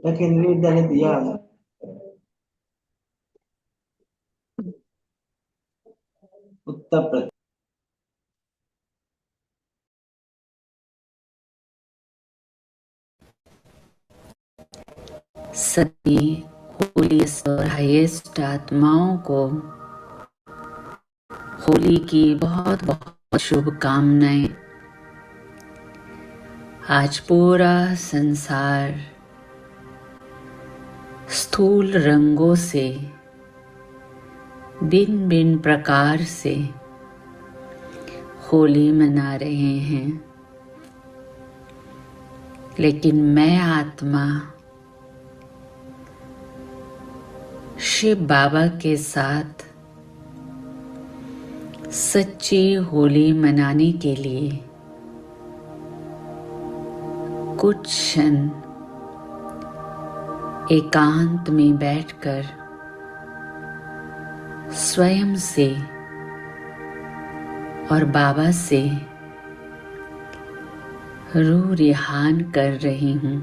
केंद्रीय विद्यालय दिया। उत्तर प्रदेश। सभी होलीस्ट और हाईएस्ट आत्माओं को होली की बहुत बहुत शुभकामनाएं। आज पूरा संसार स्थूल रंगों से भिन्न भिन्न प्रकार से होली मना रहे हैं, लेकिन मैं आत्मा शिव बाबा के साथ सच्ची होली मनाने के लिए कुछ क्षण एकांत में बैठकर स्वयं से और बाबा से रूह रिहान कर रही हूँ।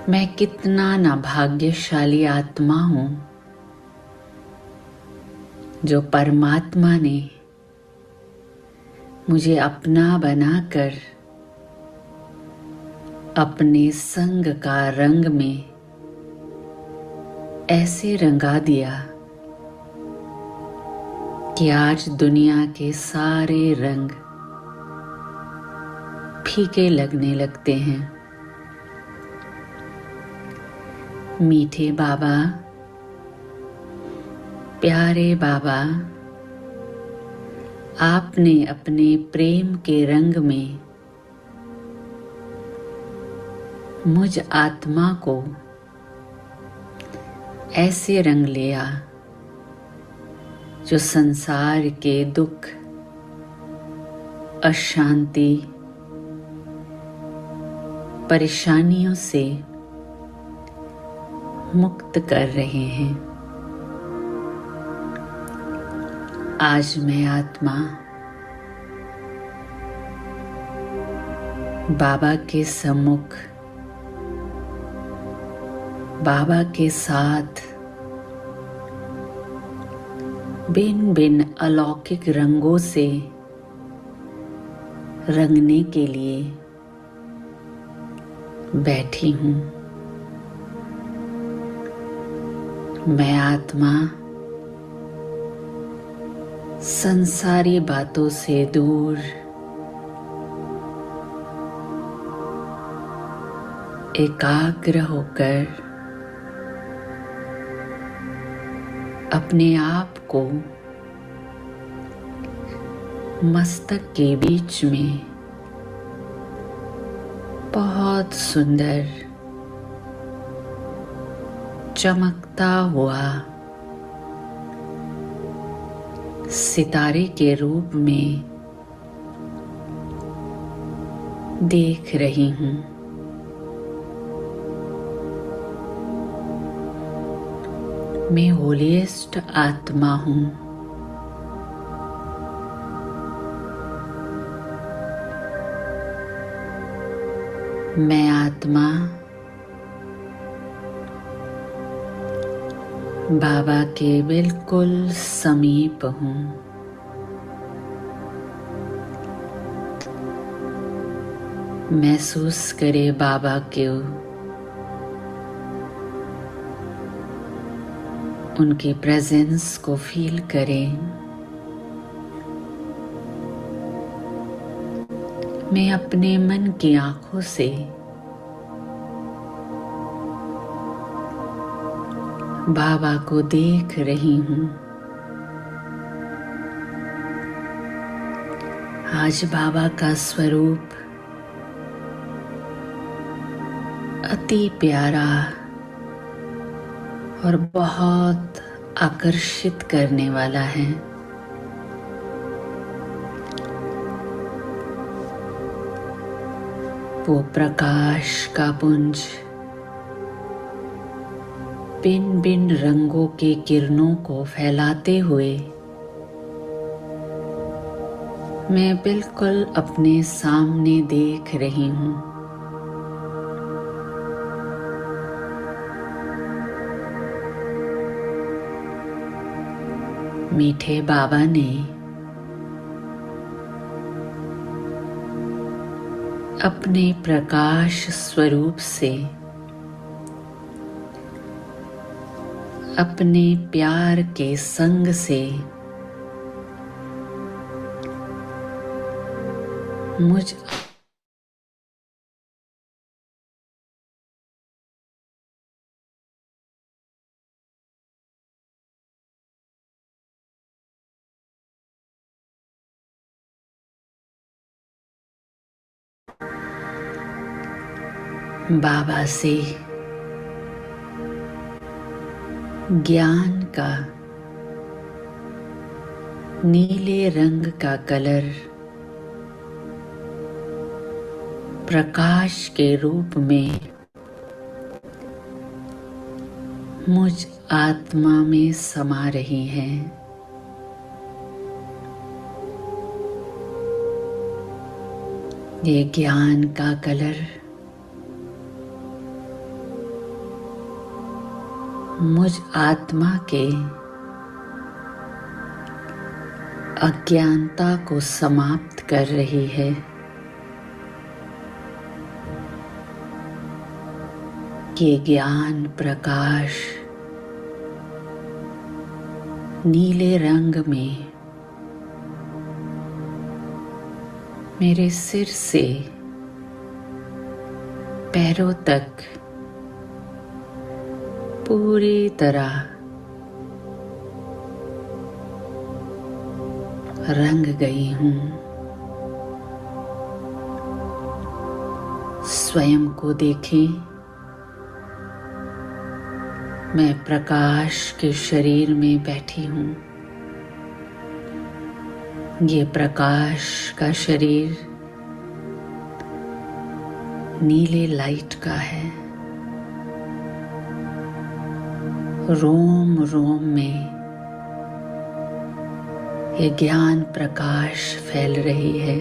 मैं कितना ना भाग्यशाली आत्मा हूँ जो परमात्मा ने मुझे अपना बनाकर अपने संग का रंग में ऐसे रंगा दिया कि आज दुनिया के सारे रंग फीके लगने लगते हैं। मीठे बाबा, प्यारे बाबा, आपने अपने प्रेम के रंग में मुझ आत्मा को ऐसे रंग लिया जो संसार के दुख, अशांति, परेशानियों से मुक्त कर रहे हैं। आज मैं आत्मा बाबा के सम्मुख, बाबा के साथ भिन्न भिन्न अलौकिक रंगों से रंगने के लिए बैठी हूँ। मैं आत्मा संसारी बातों से दूर एकाग्र होकर अपने आप को मस्तक के बीच में बहुत सुंदर चमकता हुआ सितारे के रूप में देख रही हूँ। मैं होलीस्ट आत्मा हूँ। मैं आत्मा बाबा के बिल्कुल समीप हूँ। महसूस करे बाबा को, उनकी प्रेजेंस को फील करें। मैं अपने मन की आंखों से बाबा को देख रही हूँ। आज बाबा का स्वरूप अति प्यारा और बहुत आकर्षित करने वाला है। वो प्रकाश का पुंज भिन्न भिन्न रंगों के किरणों को फैलाते हुए मैं बिल्कुल अपने सामने देख रही हूँ। मीठे बाबा ने अपने प्रकाश स्वरूप से अपने प्यार के संग से मुझ बाबा से ज्ञान का नीले रंग का कलर प्रकाश के रूप में मुझ आत्मा में समा रही है। ये ज्ञान का कलर मुझ आत्मा के अज्ञानता को समाप्त कर रही है। ये ज्ञान प्रकाश नीले रंग में मेरे सिर से पैरों तक पूरी तरह रंग गई हूँ। स्वयं को देखें, मैं प्रकाश के शरीर में बैठी हूँ। ये प्रकाश का शरीर नीले लाइट का है। रोम रोम में ये ज्ञान प्रकाश फैल रही है।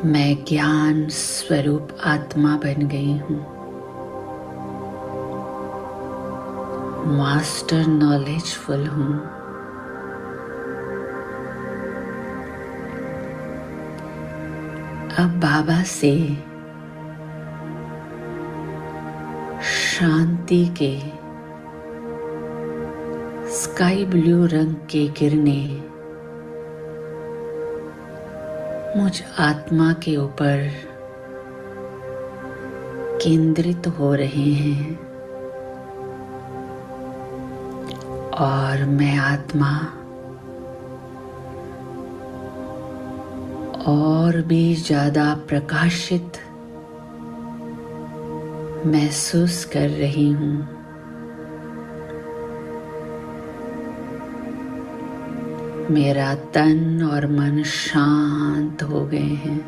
मैं ज्ञान स्वरूप आत्मा बन गई हूँ। मास्टर नॉलेजफुल हूँ। अब बाबा से शांति के स्काई ब्लू रंग की किरणें मुझ आत्मा के ऊपर केंद्रित हो रहे हैं और मैं आत्मा और भी ज्यादा प्रकाशित महसूस कर रही हूँ। मेरा तन और मन शांत हो गए हैं।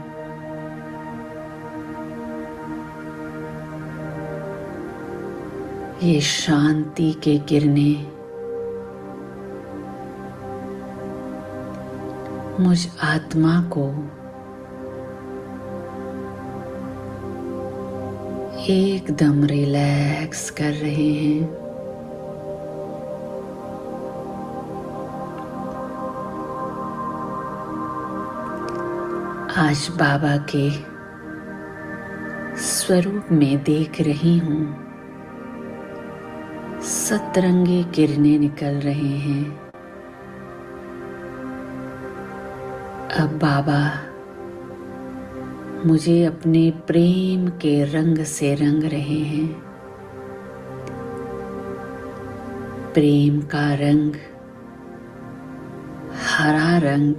ये शांति के किरणें मुझ आत्मा को एकदम रिलैक्स कर रहे हैं। आज बाबा के स्वरूप में देख रही हूँ, सतरंगी किरणें निकल रहे हैं। अब बाबा मुझे अपने प्रेम के रंग से रंग रहे हैं। प्रेम का रंग, हरा रंग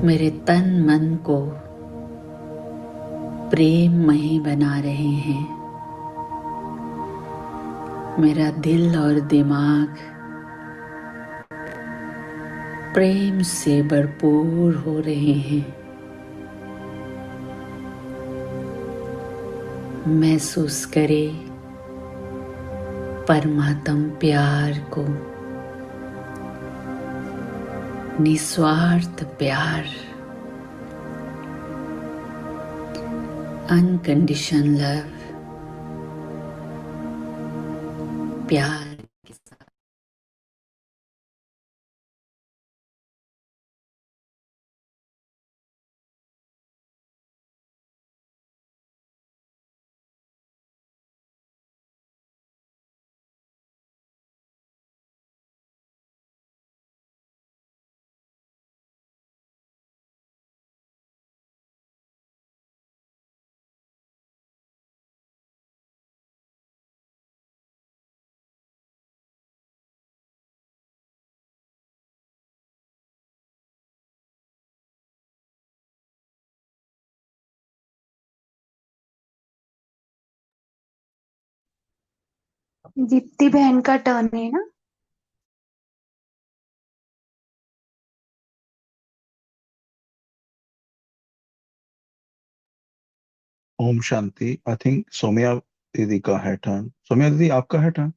मेरे तन मन को प्रेममयी बना रहे हैं। मेरा दिल और दिमाग प्रेम से भरपूर हो रहे हैं। महसूस करें परमात्म प्यार को, निस्वार्थ प्यार, अनकंडीशन लव। प्यार के साथ। दीप्ति बहन का टर्न है ना। ओम शांति। आई थिंक सोम्या दीदी का है टर्न। सोम्या दीदी आपका है टर्न।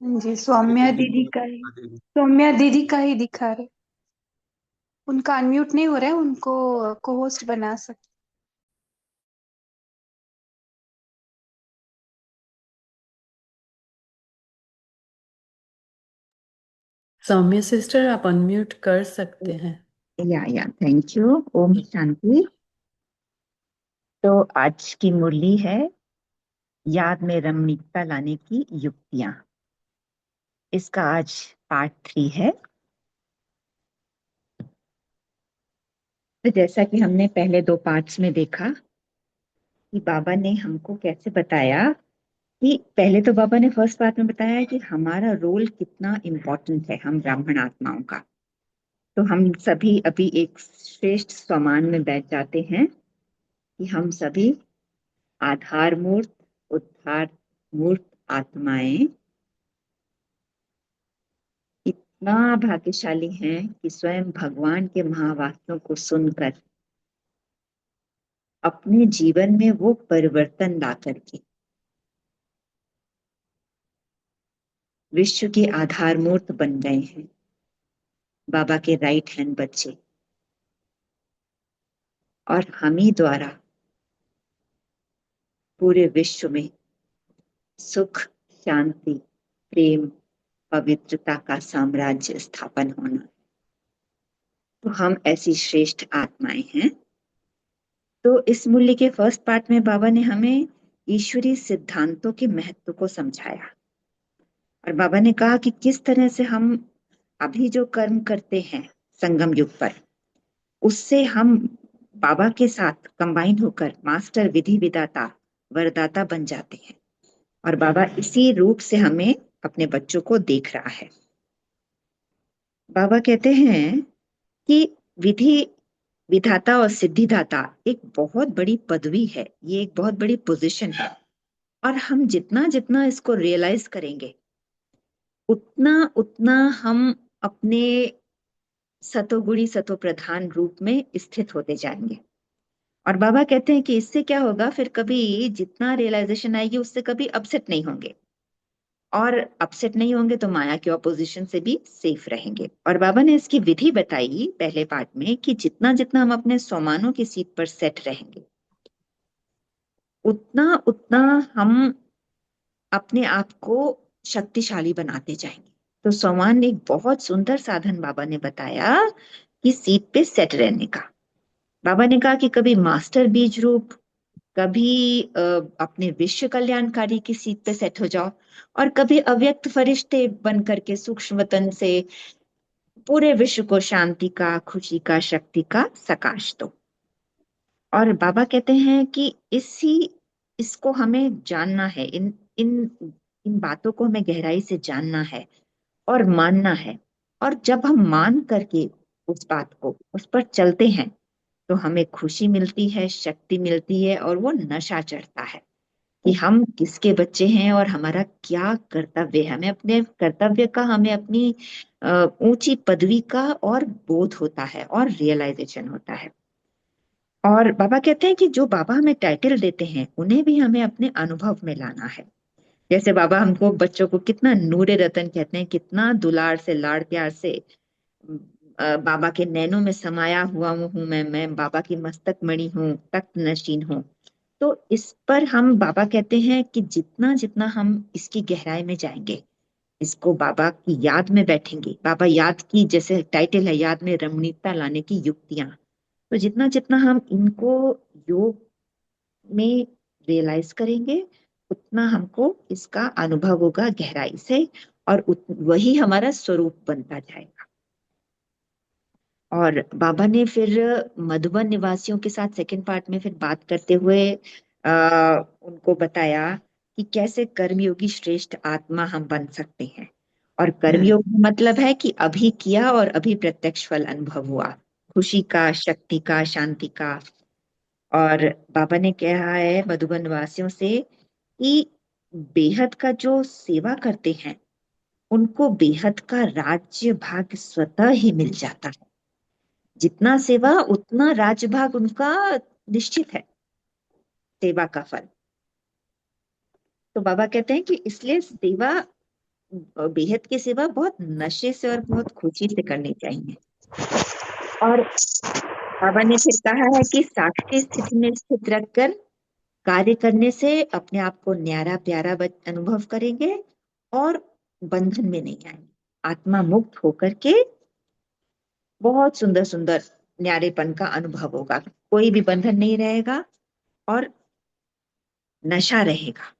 जी, सौम्या दीदी का ही दिखा रहे। उनका अनम्यूट नहीं हो रहा है, उनको को होस्ट बना सकते। सौम्य सिस्टर, आप अनम्यूट कर सकते हैं। या थैंक यू। ओम शांति। तो आज की मुरली है याद में रमणीकता लाने की युक्तियां। इसका आज पार्ट 3 है। तो जैसा कि हमने पहले 2 पार्ट्स में देखा कि बाबा ने हमको कैसे बताया कि पहले तो बाबा ने फर्स्ट पार्ट में बताया कि हमारा रोल कितना इम्पोर्टेंट है, हम ब्राह्मण आत्माओं का। तो हम सभी अभी एक श्रेष्ठ स्वमान में बैठ जाते हैं कि हम सभी आधार मूर्त उद्धार मूर्त आत्माएं इतना भाग्यशाली हैं कि स्वयं भगवान के महावाक्यों को सुनकर अपने जीवन में वो परिवर्तन ला करके विश्व के आधार मूर्त बन गए हैं, बाबा के राइट हैंड बच्चे। और हम ही द्वारा पूरे विश्व में सुख, शांति, प्रेम, पवित्रता का साम्राज्य स्थापन होना। तो हम ऐसी श्रेष्ठ आत्माएं हैं। तो इस मूल्य के फर्स्ट पार्ट में बाबा ने हमें ईश्वरीय सिद्धांतों के महत्व को समझाया और बाबा ने कहा कि किस तरह से हम अभी जो कर्म करते हैं संगम युग पर, उससे हम बाबा के साथ कंबाइन होकर मास्टर विधि विदाता वरदाता बन जाते हैं। और बाबा इसी रूप से हमें अपने बच्चों को देख रहा है। बाबा कहते हैं कि विधि विधाता और सिद्धिदाता एक बहुत बड़ी पदवी है, ये एक बहुत बड़ी पोजीशन है। और हम जितना जितना इसको रियलाइज करेंगे उतना उतना हम अपने सतोगुणी सतो प्रधान रूप में स्थित होते जाएंगे। और बाबा कहते हैं कि इससे क्या होगा, फिर कभी जितना रियलाइजेशन आएगी उससे कभी अपसेट नहीं होंगे, और अपसेट नहीं होंगे तो माया के ऑपोजिशन से भी सेफ रहेंगे। और बाबा ने इसकी विधि बताई पहले पार्ट में कि जितना जितना हम अपने सोमानों की सीट पर सेट रहेंगे उतना उतना हम अपने आप को शक्तिशाली बनाते जाएंगे। तो सोमान एक बहुत सुंदर साधन बाबा ने बताया कि सीट पे सेट रहने का। बाबा ने कहा कि कभी मास्टर बीज रूप, कभी अपने विश्व कल्याणकारी की सीट पे सेट हो जाओ, और कभी अव्यक्त फरिश्ते बन करके सूक्ष्म वतन से पूरे विश्व को शांति का, खुशी का, शक्ति का सकाश दो। और बाबा कहते हैं कि इसको हमें जानना है, इन इन इन बातों को हमें गहराई से जानना है और मानना है। और जब हम मान करके उस बात को, उस पर चलते हैं तो हमें खुशी मिलती है, शक्ति मिलती है, और वो नशा चढ़ता है कि हम किसके बच्चे हैं और हमारा क्या कर्तव्य है। हमें अपने कर्तव्य का, हमें अपनी ऊंची पदवी का और बोध होता है और रियलाइजेशन होता है। और बाबा कहते हैं कि जो बाबा हमें टाइटल देते हैं उन्हें भी हमें अपने अनुभव में लाना है। जैसे बाबा हमको बच्चों को कितना नूरे रतन कहते हैं, कितना दुलार से लाड़ प्यार से बाबा के नैनों में समाया हुआ हूँ मैं बाबा की मस्तक मणि हूँ, तख्त नशीन हूँ। तो इस पर हम बाबा कहते हैं कि जितना जितना हम इसकी गहराई में जाएंगे, इसको बाबा की याद में बैठेंगे, बाबा याद की जैसे टाइटल है, याद में रमणीयता लाने की युक्तियां, तो जितना जितना हम इनको योग में रियलाइज करेंगे उतना हमको इसका अनुभव होगा गहराई से, और वही हमारा स्वरूप बनता जाएगा। और बाबा ने फिर मधुबन निवासियों के साथ सेकंड पार्ट में फिर बात करते हुए उनको बताया कि कैसे कर्मयोगी श्रेष्ठ आत्मा हम बन सकते हैं। और कर्मयोग का मतलब है कि अभी किया और अभी प्रत्यक्ष फल अनुभव हुआ, खुशी का, शक्ति का, शांति का। और बाबा ने कहा है मधुबन निवासियों से कि बेहद का जो सेवा करते हैं उनको बेहद का राज्य भाग स्वतः ही मिल जाता है। जितना सेवा उतना राज्य भाग उनका निश्चित है, सेवा का फल। तो बाबा कहते हैं कि इसलिए सेवा, बेहद की सेवा बहुत नशे से और बहुत खुशी से करनी चाहिए। और बाबा ने फिर कहा है कि साक्षी स्थिति में स्थित रखकर कार्य करने से अपने आप को न्यारा प्यारा अनुभव करेंगे और बंधन में नहीं आएंगे। आत्मा मुक्त होकर के बहुत सुंदर सुंदर न्यारेपन का अनुभव होगा, कोई भी बंधन नहीं रहेगा और नशा रहेगा।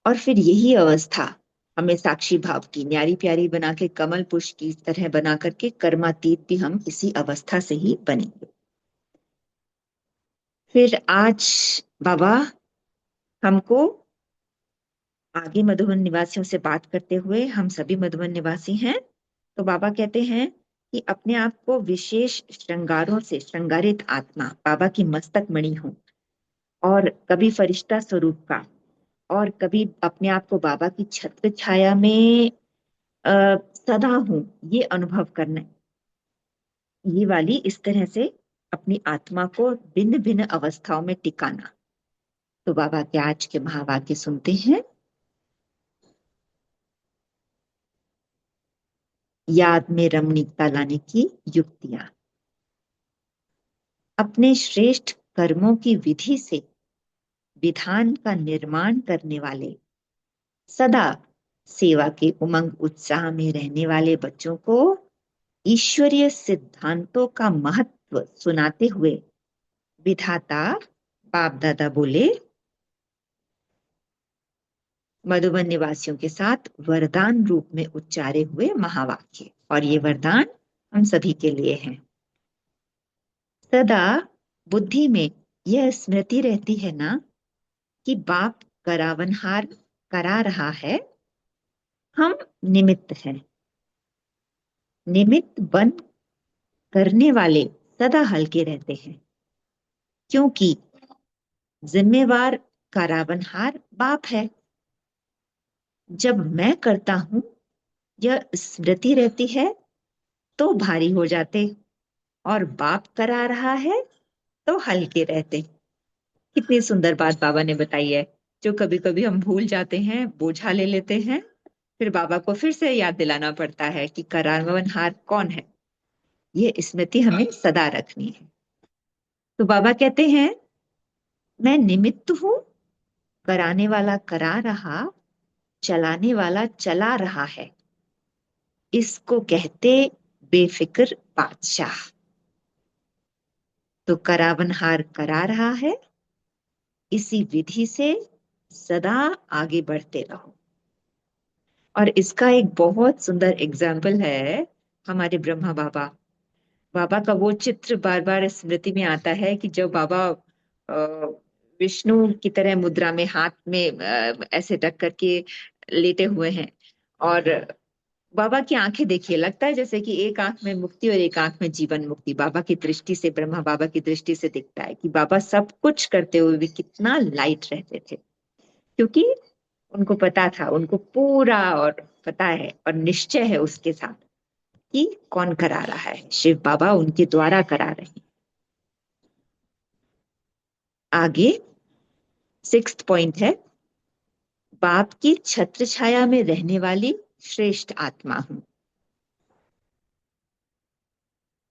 और फिर यही अवस्था हमें साक्षी भाव की न्यारी प्यारी बना के, कमल पुष्प की तरह बना करके कर्मातीत भी हम इसी अवस्था से ही बनेंगे। फिर आज बाबा हमको आगे मधुबन निवासियों से बात करते हुए, हम सभी मधुबन निवासी हैं, तो बाबा कहते हैं कि अपने आप को विशेष श्रृंगारों से श्रृंगारित आत्मा, बाबा की मस्तक मणि हूं, और कभी फरिश्ता स्वरूप का, और कभी अपने आप को बाबा की छत्र छाया में सदा हूं, ये अनुभव करना, ये वाली इस तरह से अपनी आत्मा को भिन्न भिन्न अवस्थाओं में टिकाना। तो बाबा के आज के महावाक्य सुनते हैं। याद में रमणीकता लाने की युक्तियां। अपने श्रेष्ठ कर्मों की विधि से विधान का निर्माण करने वाले, सदा सेवा के उमंग उत्साह में रहने वाले बच्चों को ईश्वरीय सिद्धांतों का महत्व सुनाते हुए विधाता बाप दादा बोले, मधुबन निवासियों के साथ वरदान रूप में उच्चारे हुए महावाक्य। और ये वरदान हम सभी के लिए हैं। सदा बुद्धि में यह स्मृति रहती है ना कि बाप करावनहार करा रहा है, हम निमित्त हैं। निमित्त बन करने वाले सदा हल्के रहते हैं, क्योंकि जिम्मेवार करावनहार बाप है। जब मैं करता हूं यह स्मृति रहती है तो भारी हो जाते, और बाप करा रहा है तो हल्के रहते। कितनी सुंदर बात बाबा ने बताई है, जो कभी कभी हम भूल जाते हैं, बोझा ले लेते हैं, फिर बाबा को फिर से याद दिलाना पड़ता है कि करावनहार कौन है। ये स्मृति हमें सदा रखनी है। तो बाबा कहते हैं, मैं निमित्त हूं, कराने वाला करा रहा, चलाने वाला चला रहा है। इसको कहते बेफिक्र बादशाह। तो करावनहार करा रहा है, इसी विधि से सदा आगे बढ़ते रहो। और इसका एक बहुत सुंदर एग्जाम्पल है हमारे ब्रह्मा बाबा। बाबा का वो चित्र बार बार स्मृति में आता है कि जब बाबा विष्णु की तरह मुद्रा में हाथ में ऐसे रख करके लेटे हुए हैं, और बाबा की आंखें देखिए, लगता है जैसे कि एक आंख में मुक्ति और एक आंख में जीवन मुक्ति। बाबा की दृष्टि से, ब्रह्मा बाबा की दृष्टि से दिखता है कि बाबा सब कुछ करते हुए भी कितना लाइट रहते थे, क्योंकि उनको पता था, उनको पूरा और पता है और निश्चय है उसके साथ कि कौन करा रहा है। शिव बाबा उनके द्वारा करा रहे हैं। आगे 6th पॉइंट है, बाप की छत्र छाया में रहने वाली श्रेष्ठ आत्मा हूं।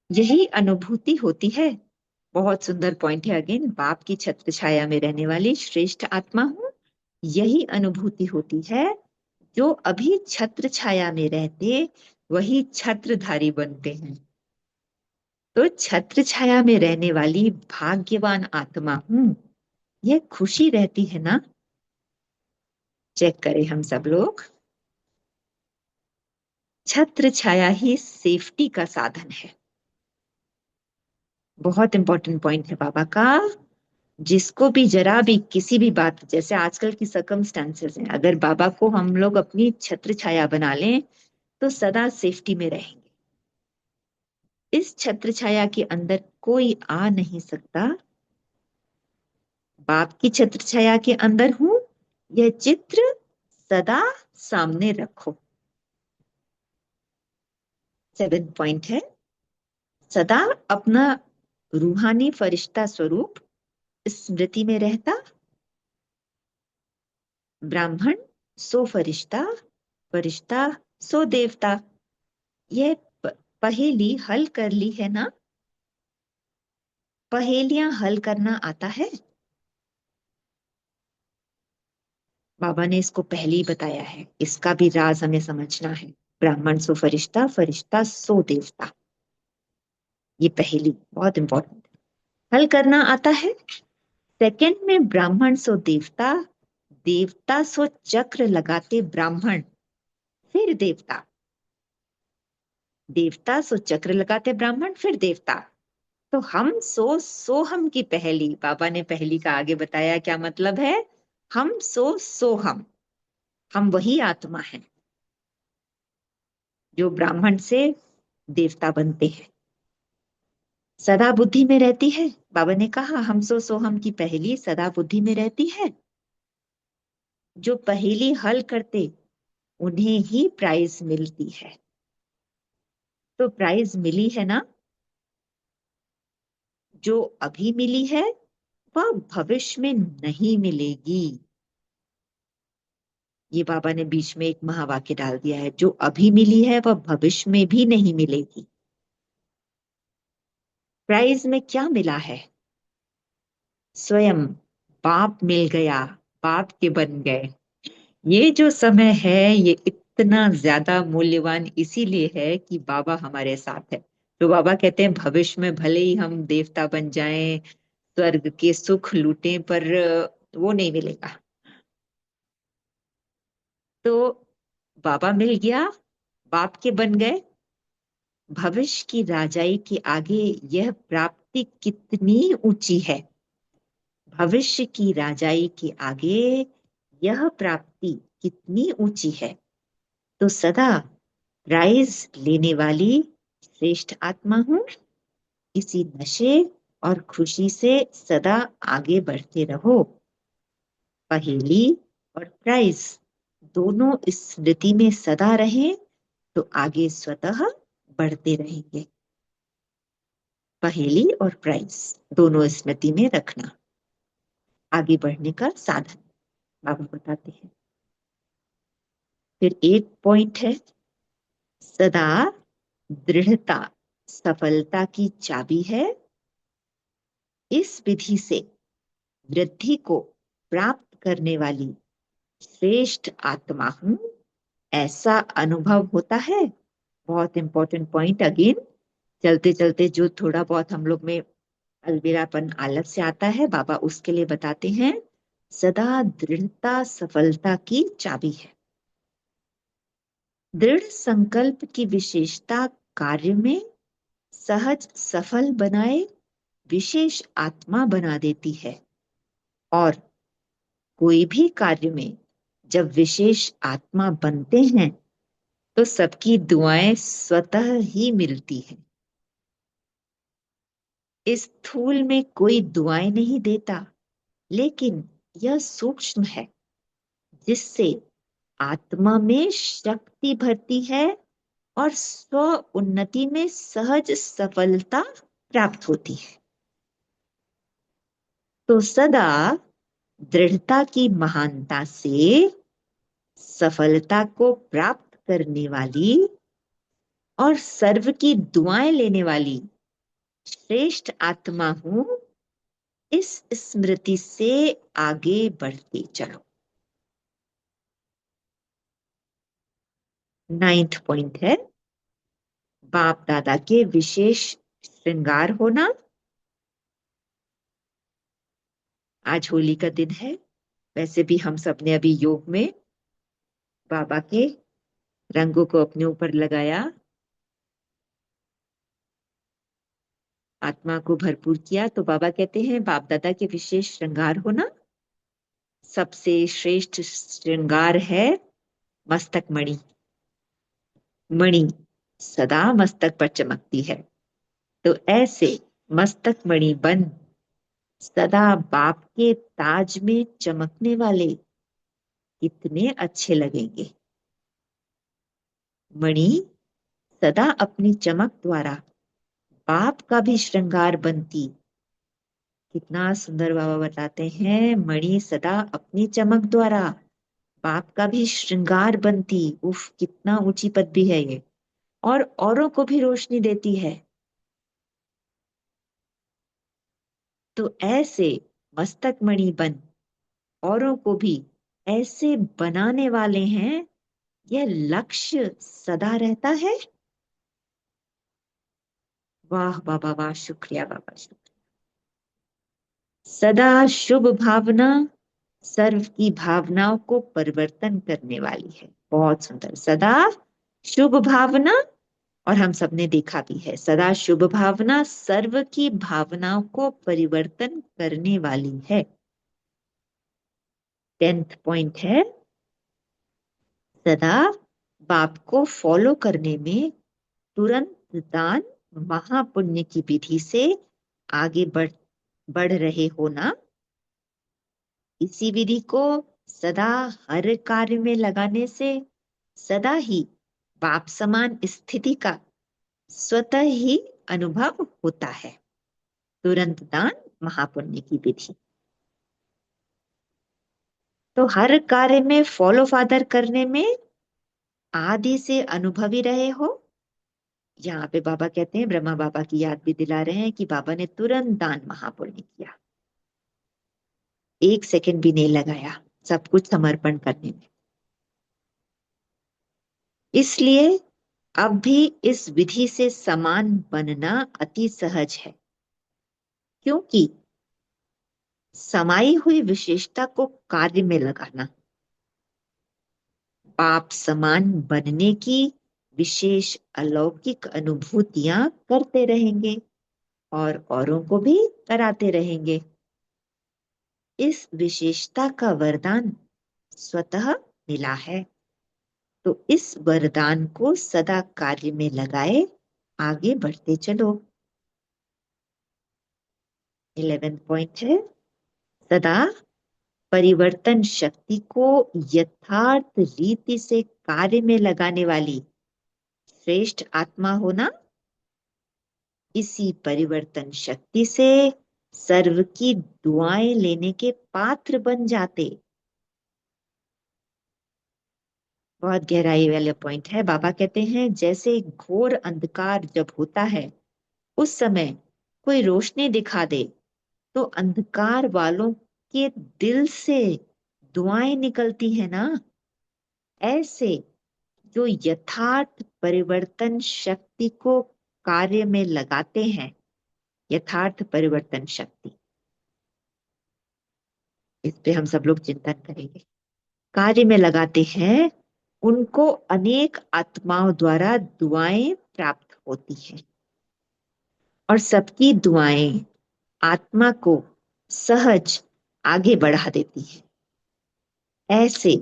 यही अनुभूति होती है, बहुत सुंदर पॉइंट है अगेन, बाप की छत्र छाया में रहने वाली श्रेष्ठ आत्मा हूं, यही अनुभूति होती है जो अभी छत्र छाया में रहते वही छत्रधारी बनते हैं। तो छत्र छाया में रहने वाली भाग्यवान आत्मा हूं, यह खुशी रहती है ना। चेक करें हम सब लोग, छत्र छाया ही सेफ्टी का साधन है। बहुत इंपॉर्टेंट पॉइंट है बाबा का। जिसको भी जरा भी किसी भी बात, जैसे आजकल की सर्कमस्टांसेस हैं, अगर बाबा को हम लोग अपनी छत्र छाया बना लें तो सदा सेफ्टी में रहेंगे। इस छत्र छाया के अंदर कोई आ नहीं सकता। बाप की छत्र छाया के अंदर हूं, यह चित्र सदा सामने रखो। 7th पॉइंट है, सदा अपना रूहानी फरिश्ता स्वरूप स्मृति में रहता। ब्राह्मण सो फरिश्ता, फरिश्ता सो देवता। यह पहेली हल कर ली है ना। पहेलियां हल करना आता है, बाबा ने इसको पहले ही बताया है, इसका भी राज हमें समझना है। ब्राह्मण सो फरिश्ता, फरिश्ता सो देवता, ये पहेली बहुत इंपॉर्टेंट है, हल करना आता है। सेकंड में ब्राह्मण सो देवता, देवता सो चक्र लगाते ब्राह्मण, फिर देवता, देवता सो चक्र लगाते ब्राह्मण, फिर देवता। तो हम सो हम की पहेली, बाबा ने पहेली का आगे बताया क्या मतलब है। हम सो हम वही आत्मा हैं जो ब्राह्मण से देवता बनते हैं, सदा बुद्धि में रहती है। बाबा ने कहा हम सो हम की पहेली सदा बुद्धि में रहती है। जो पहेली हल करते उन्हें ही प्राइज मिलती है। तो प्राइज मिली है ना, जो अभी मिली है वह भविष्य में नहीं मिलेगी। ये बाबा ने बीच में एक महावाक्य डाल दिया है, जो अभी मिली है वह भविष्य में भी नहीं मिलेगी। प्राइज में क्या मिला है, स्वयं बाप मिल गया, बाप के बन गए। ये जो समय है ये इतना ज्यादा मूल्यवान इसीलिए है कि बाबा हमारे साथ है। तो बाबा कहते हैं भविष्य में भले ही हम देवता बन जाएं, स्वर्ग के सुख लूटें, पर वो नहीं मिलेगा। तो बाबा मिल गया, बाप के बन गए। भविष्य की राजाई के आगे यह प्राप्ति कितनी ऊंची है, भविष्य की राजाई के आगे यह प्राप्ति कितनी ऊंची है। तो सदा प्राइज लेने वाली श्रेष्ठ आत्मा हूं। इसी नशे और खुशी से सदा आगे बढ़ते रहो। पहेली और प्राइज दोनों स्मृति में सदा रहें तो आगे स्वतः बढ़ते रहेंगे। पहेली और प्राइज दोनों स्मृति में रखना आगे बढ़ने का साधन बाबा बताते हैं। फिर एक पॉइंट है, सदा दृढ़ता सफलता की चाबी है। इस विधि से वृद्धि को प्राप्त करने वाली श्रेष्ठ आत्मा हूं, ऐसा अनुभव होता है। बहुत इंपॉर्टेंट पॉइंट अगेन, चलते चलते जो थोड़ा बहुत हम लोग में अलबेलापन आलस से आता है, बाबा उसके लिए बताते हैं सदा दृढ़ता सफलता की चाबी है। दृढ़ संकल्प की विशेषता कार्य में सहज सफल बनाए विशेष आत्मा बना देती है। और कोई भी कार्य में जब विशेष आत्मा बनते हैं तो सबकी दुआएं स्वतः ही मिलती हैं। इस स्थूल में कोई दुआएं नहीं देता, लेकिन यह सूक्ष्म है जिससे आत्मा में शक्ति भरती है और स्व उन्नति में सहज सफलता प्राप्त होती है। तो सदा दृढ़ता की महानता से सफलता को प्राप्त करने वाली और सर्व की दुआएं लेने वाली श्रेष्ठ आत्मा हूं, इस स्मृति से आगे बढ़ते चलो। 9th पॉइंट है बाप दादा के विशेष श्रृंगार होना। आज होली का दिन है, वैसे भी हम सब ने अभी योग में बाबा के रंगों को अपने ऊपर लगाया, आत्मा को भरपूर किया। तो बाबा कहते हैं बाप दादा के विशेष श्रृंगार होना। सबसे श्रेष्ठ श्रृंगार है मस्तक मणि। मणि सदा मस्तक पर चमकती है, तो ऐसे मस्तक मणि बन सदा बाप के ताज में चमकने वाले कितने अच्छे लगेंगे। मणि सदा अपनी चमक द्वारा बाप का भी श्रृंगार बनती। कितना सुंदर बाबा बताते हैं, मणि सदा अपनी चमक द्वारा बाप का भी श्रृंगार बनती। उफ, कितना ऊंची पदवी है ये, और औरों को भी रोशनी देती है। तो ऐसे मस्तक मणि बन औरों को भी ऐसे बनाने वाले हैं, यह लक्ष्य सदा रहता है। वाह बाबा वाह, शुक्रिया बाबा, शुक्रिया। सदा शुभ भावना सर्व की भावनाओं को परिवर्तन करने वाली है। बहुत सुंदर, सदा शुभ भावना, और हम सबने देखा भी है, सदा शुभ भावना सर्व की भावनाओं को परिवर्तन करने वाली है। 10th पॉइंट है सदा बाप को फॉलो करने में तुरंत दान महापुण्य की विधि से आगे बढ़ रहे होना। इसी विधि को सदा हर कार्य में लगाने से सदा ही बाप समान स्थिति का स्वतः ही अनुभव होता है। तुरंत दान महापुण्य की विधि, तो हर कार्य में फॉलो फादर करने में आदि से अनुभवी रहे हो। यहाँ पे बाबा कहते हैं, ब्रह्मा बाबा की याद भी दिला रहे हैं कि बाबा ने तुरंत दान महापुण्य किया, 1 सेकंड भी नहीं लगाया सब कुछ समर्पण करने में। इसलिए अब भी इस विधि से समान बनना अति सहज है, क्योंकि समाई हुई विशेषता को कार्य में लगाना बाप समान बनने की विशेष अलौकिक अनुभूतियां करते रहेंगे और औरों को भी कराते रहेंगे। इस विशेषता का वरदान स्वतः मिला है, तो इस वरदान को सदा कार्य में लगाए आगे बढ़ते चलो। 11th पॉइंट है सदा परिवर्तन शक्ति को यथार्थ रीति से कार्य में लगाने वाली श्रेष्ठ आत्मा होना। इसी परिवर्तन शक्ति से सर्व की दुआएं लेने के पात्र बन जाते। बहुत गहराई वाला पॉइंट है। बाबा कहते हैं जैसे घोर अंधकार जब होता है, उस समय कोई रोशनी दिखा दे तो अंधकार वालों के दिल से दुआएं निकलती है ना। ऐसे जो यथार्थ परिवर्तन शक्ति को कार्य में लगाते हैं, यथार्थ परिवर्तन शक्ति, इस पे हम सब लोग चिंतन करेंगे, कार्य में लगाते हैं, उनको अनेक आत्माओं द्वारा दुआएं प्राप्त होती हैं और सबकी दुआएं आत्मा को सहज आगे बढ़ा देती हैं। ऐसे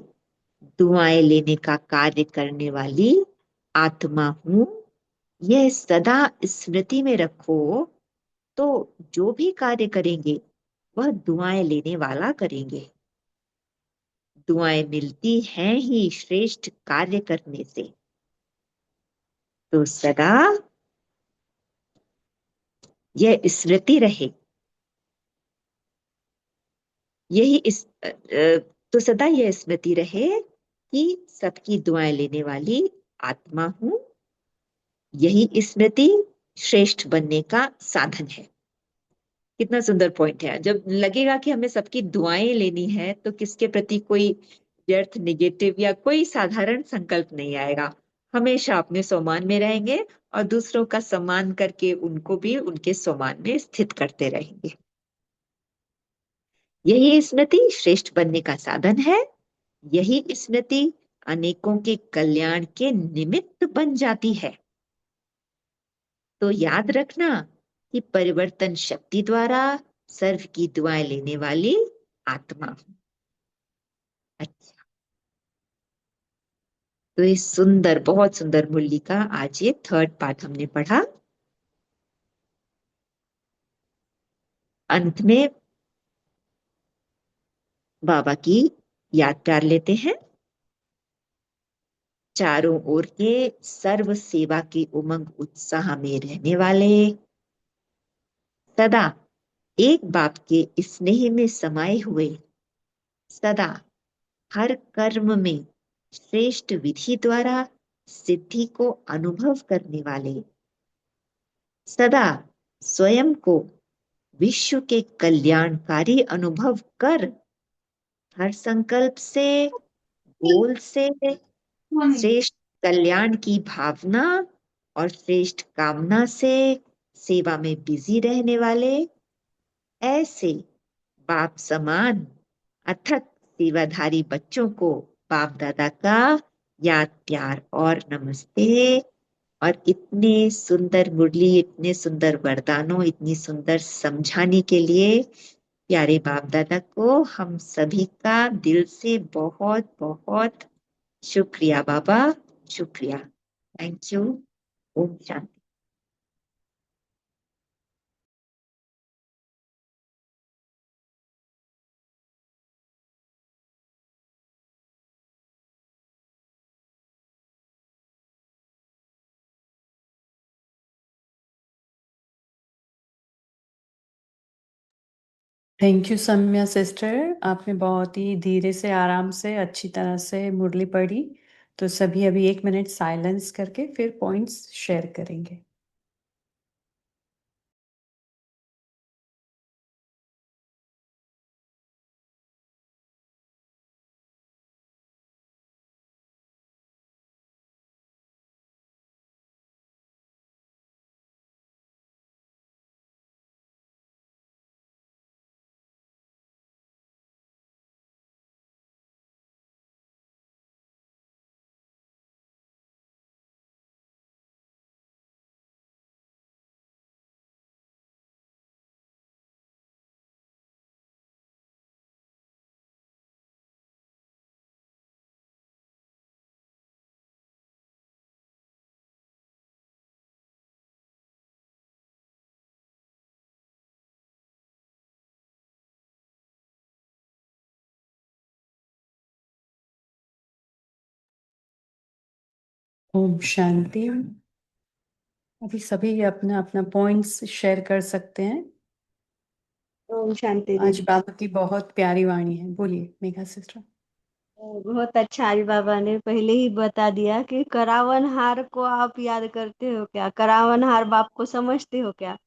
दुआएं लेने का कार्य करने वाली आत्मा हूं, यह सदा स्मृति में रखो, तो जो भी कार्य करेंगे वह दुआएं लेने वाला करेंगे। दुआएं मिलती हैं ही श्रेष्ठ कार्य करने से, तो सदा यह स्मृति रहे यही तो सदा यह स्मृति रहे कि सबकी दुआएं लेने वाली आत्मा हूं। यही स्मृति श्रेष्ठ बनने का साधन है। कितना सुंदर पॉइंट है। जब लगेगा कि हमें सबकी दुआएं लेनी है तो किसके प्रति कोई व्यर्थ निगेटिव या कोई साधारण संकल्प नहीं आएगा। हमेशा अपने सम्मान में रहेंगे और दूसरों का सम्मान करके उनको भी उनके सम्मान में स्थित करते रहेंगे। यही स्मृति श्रेष्ठ बनने का साधन है। यही स्मृति अनेकों के कल्याण के निमित्त बन जाती है। तो याद रखना कि परिवर्तन शक्ति द्वारा सर्व की दुआएं लेने वाली आत्मा हूं। अच्छा, तो ये सुंदर, बहुत सुंदर मुरली का आज ये थर्ड पार्ट हमने पढ़ा। अंत में बाबा की याद कर लेते हैं। चारों ओर के सर्व सेवा की उमंग उत्साह में रहने वाले, सदा एक बाप के स्नेह में समाये हुए, सदा हर कर्म में श्रेष्ठ विधि द्वारा सिद्धि को अनुभव करने वाले, सदा स्वयं को विश्व के कल्याणकारी अनुभव कर हर संकल्प से, बोल से श्रेष्ठ कल्याण की भावना और श्रेष्ठ कामना से सेवा में बिजी रहने वाले, ऐसे बाप समान अथक सेवाधारी बच्चों को बाप दादा का याद, प्यार और नमस्ते। और इतने सुंदर मुरली, इतने सुंदर वरदानों, इतनी सुंदर समझाने के लिए प्यारे बाप दादा को हम सभी का दिल से बहुत बहुत शुक्रिया बाबा, शुक्रिया। Thank you. ओम शांति। थैंक यू सम्या सिस्टर, आपने बहुत ही धीरे से, आराम से, अच्छी तरह से मुरली पढ़ी। तो सभी अभी 1 मिनट साइलेंस करके फिर पॉइंट्स शेयर करेंगे। ओम शांति। अभी सभी अपना अपना पॉइंट्स शेयर कर सकते हैं। ओम शांति आज दीदी। बाबा की बहुत प्यारी वाणी है। बोलिए मेघा सिस्टर। बहुत अच्छा, आज बाबा ने पहले ही बता दिया कि करावन हार को आप याद करते हो क्या, करावन हार बाप को समझते हो क्या।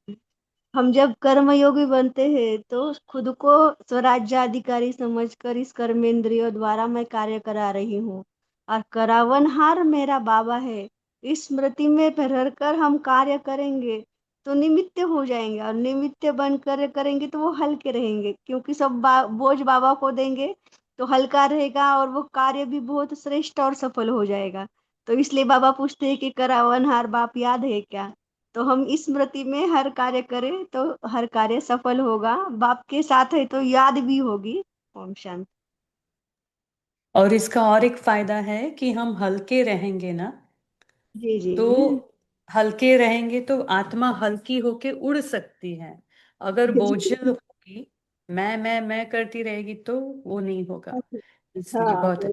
हम जब कर्मयोगी बनते हैं तो खुद को स्वराज्याधिकारी समझकर इस कर्मेंद्रियों द्वारा मैं कार्य करा रही हूँ और करावनहार मेरा बाबा है। इस स्मृति में रहकर हम कार्य करेंगे तो निमित्त हो जाएंगे और निमित्त बनकर करेंगे तो वो हल्के रहेंगे, क्योंकि सब बोझ बाबा को देंगे तो हल्का रहेगा और वो कार्य भी बहुत श्रेष्ठ और सफल हो जाएगा। तो इसलिए बाबा पूछते हैं कि करावनहार बाप याद है क्या। तो हम इस स्मृति में हर कार्य करें तो हर कार्य सफल होगा, बाप के साथ है तो याद भी होगी। ओम शांति। और इसका और एक फायदा है कि हम हल्के रहेंगे ना, जी जी। तो हल्के रहेंगे तो आत्मा हल्की होके उड़ सकती है। अगर बोझिल होगी, मैं करती रहेगी तो वो नहीं होगा। इसलिए हाँ। बहुत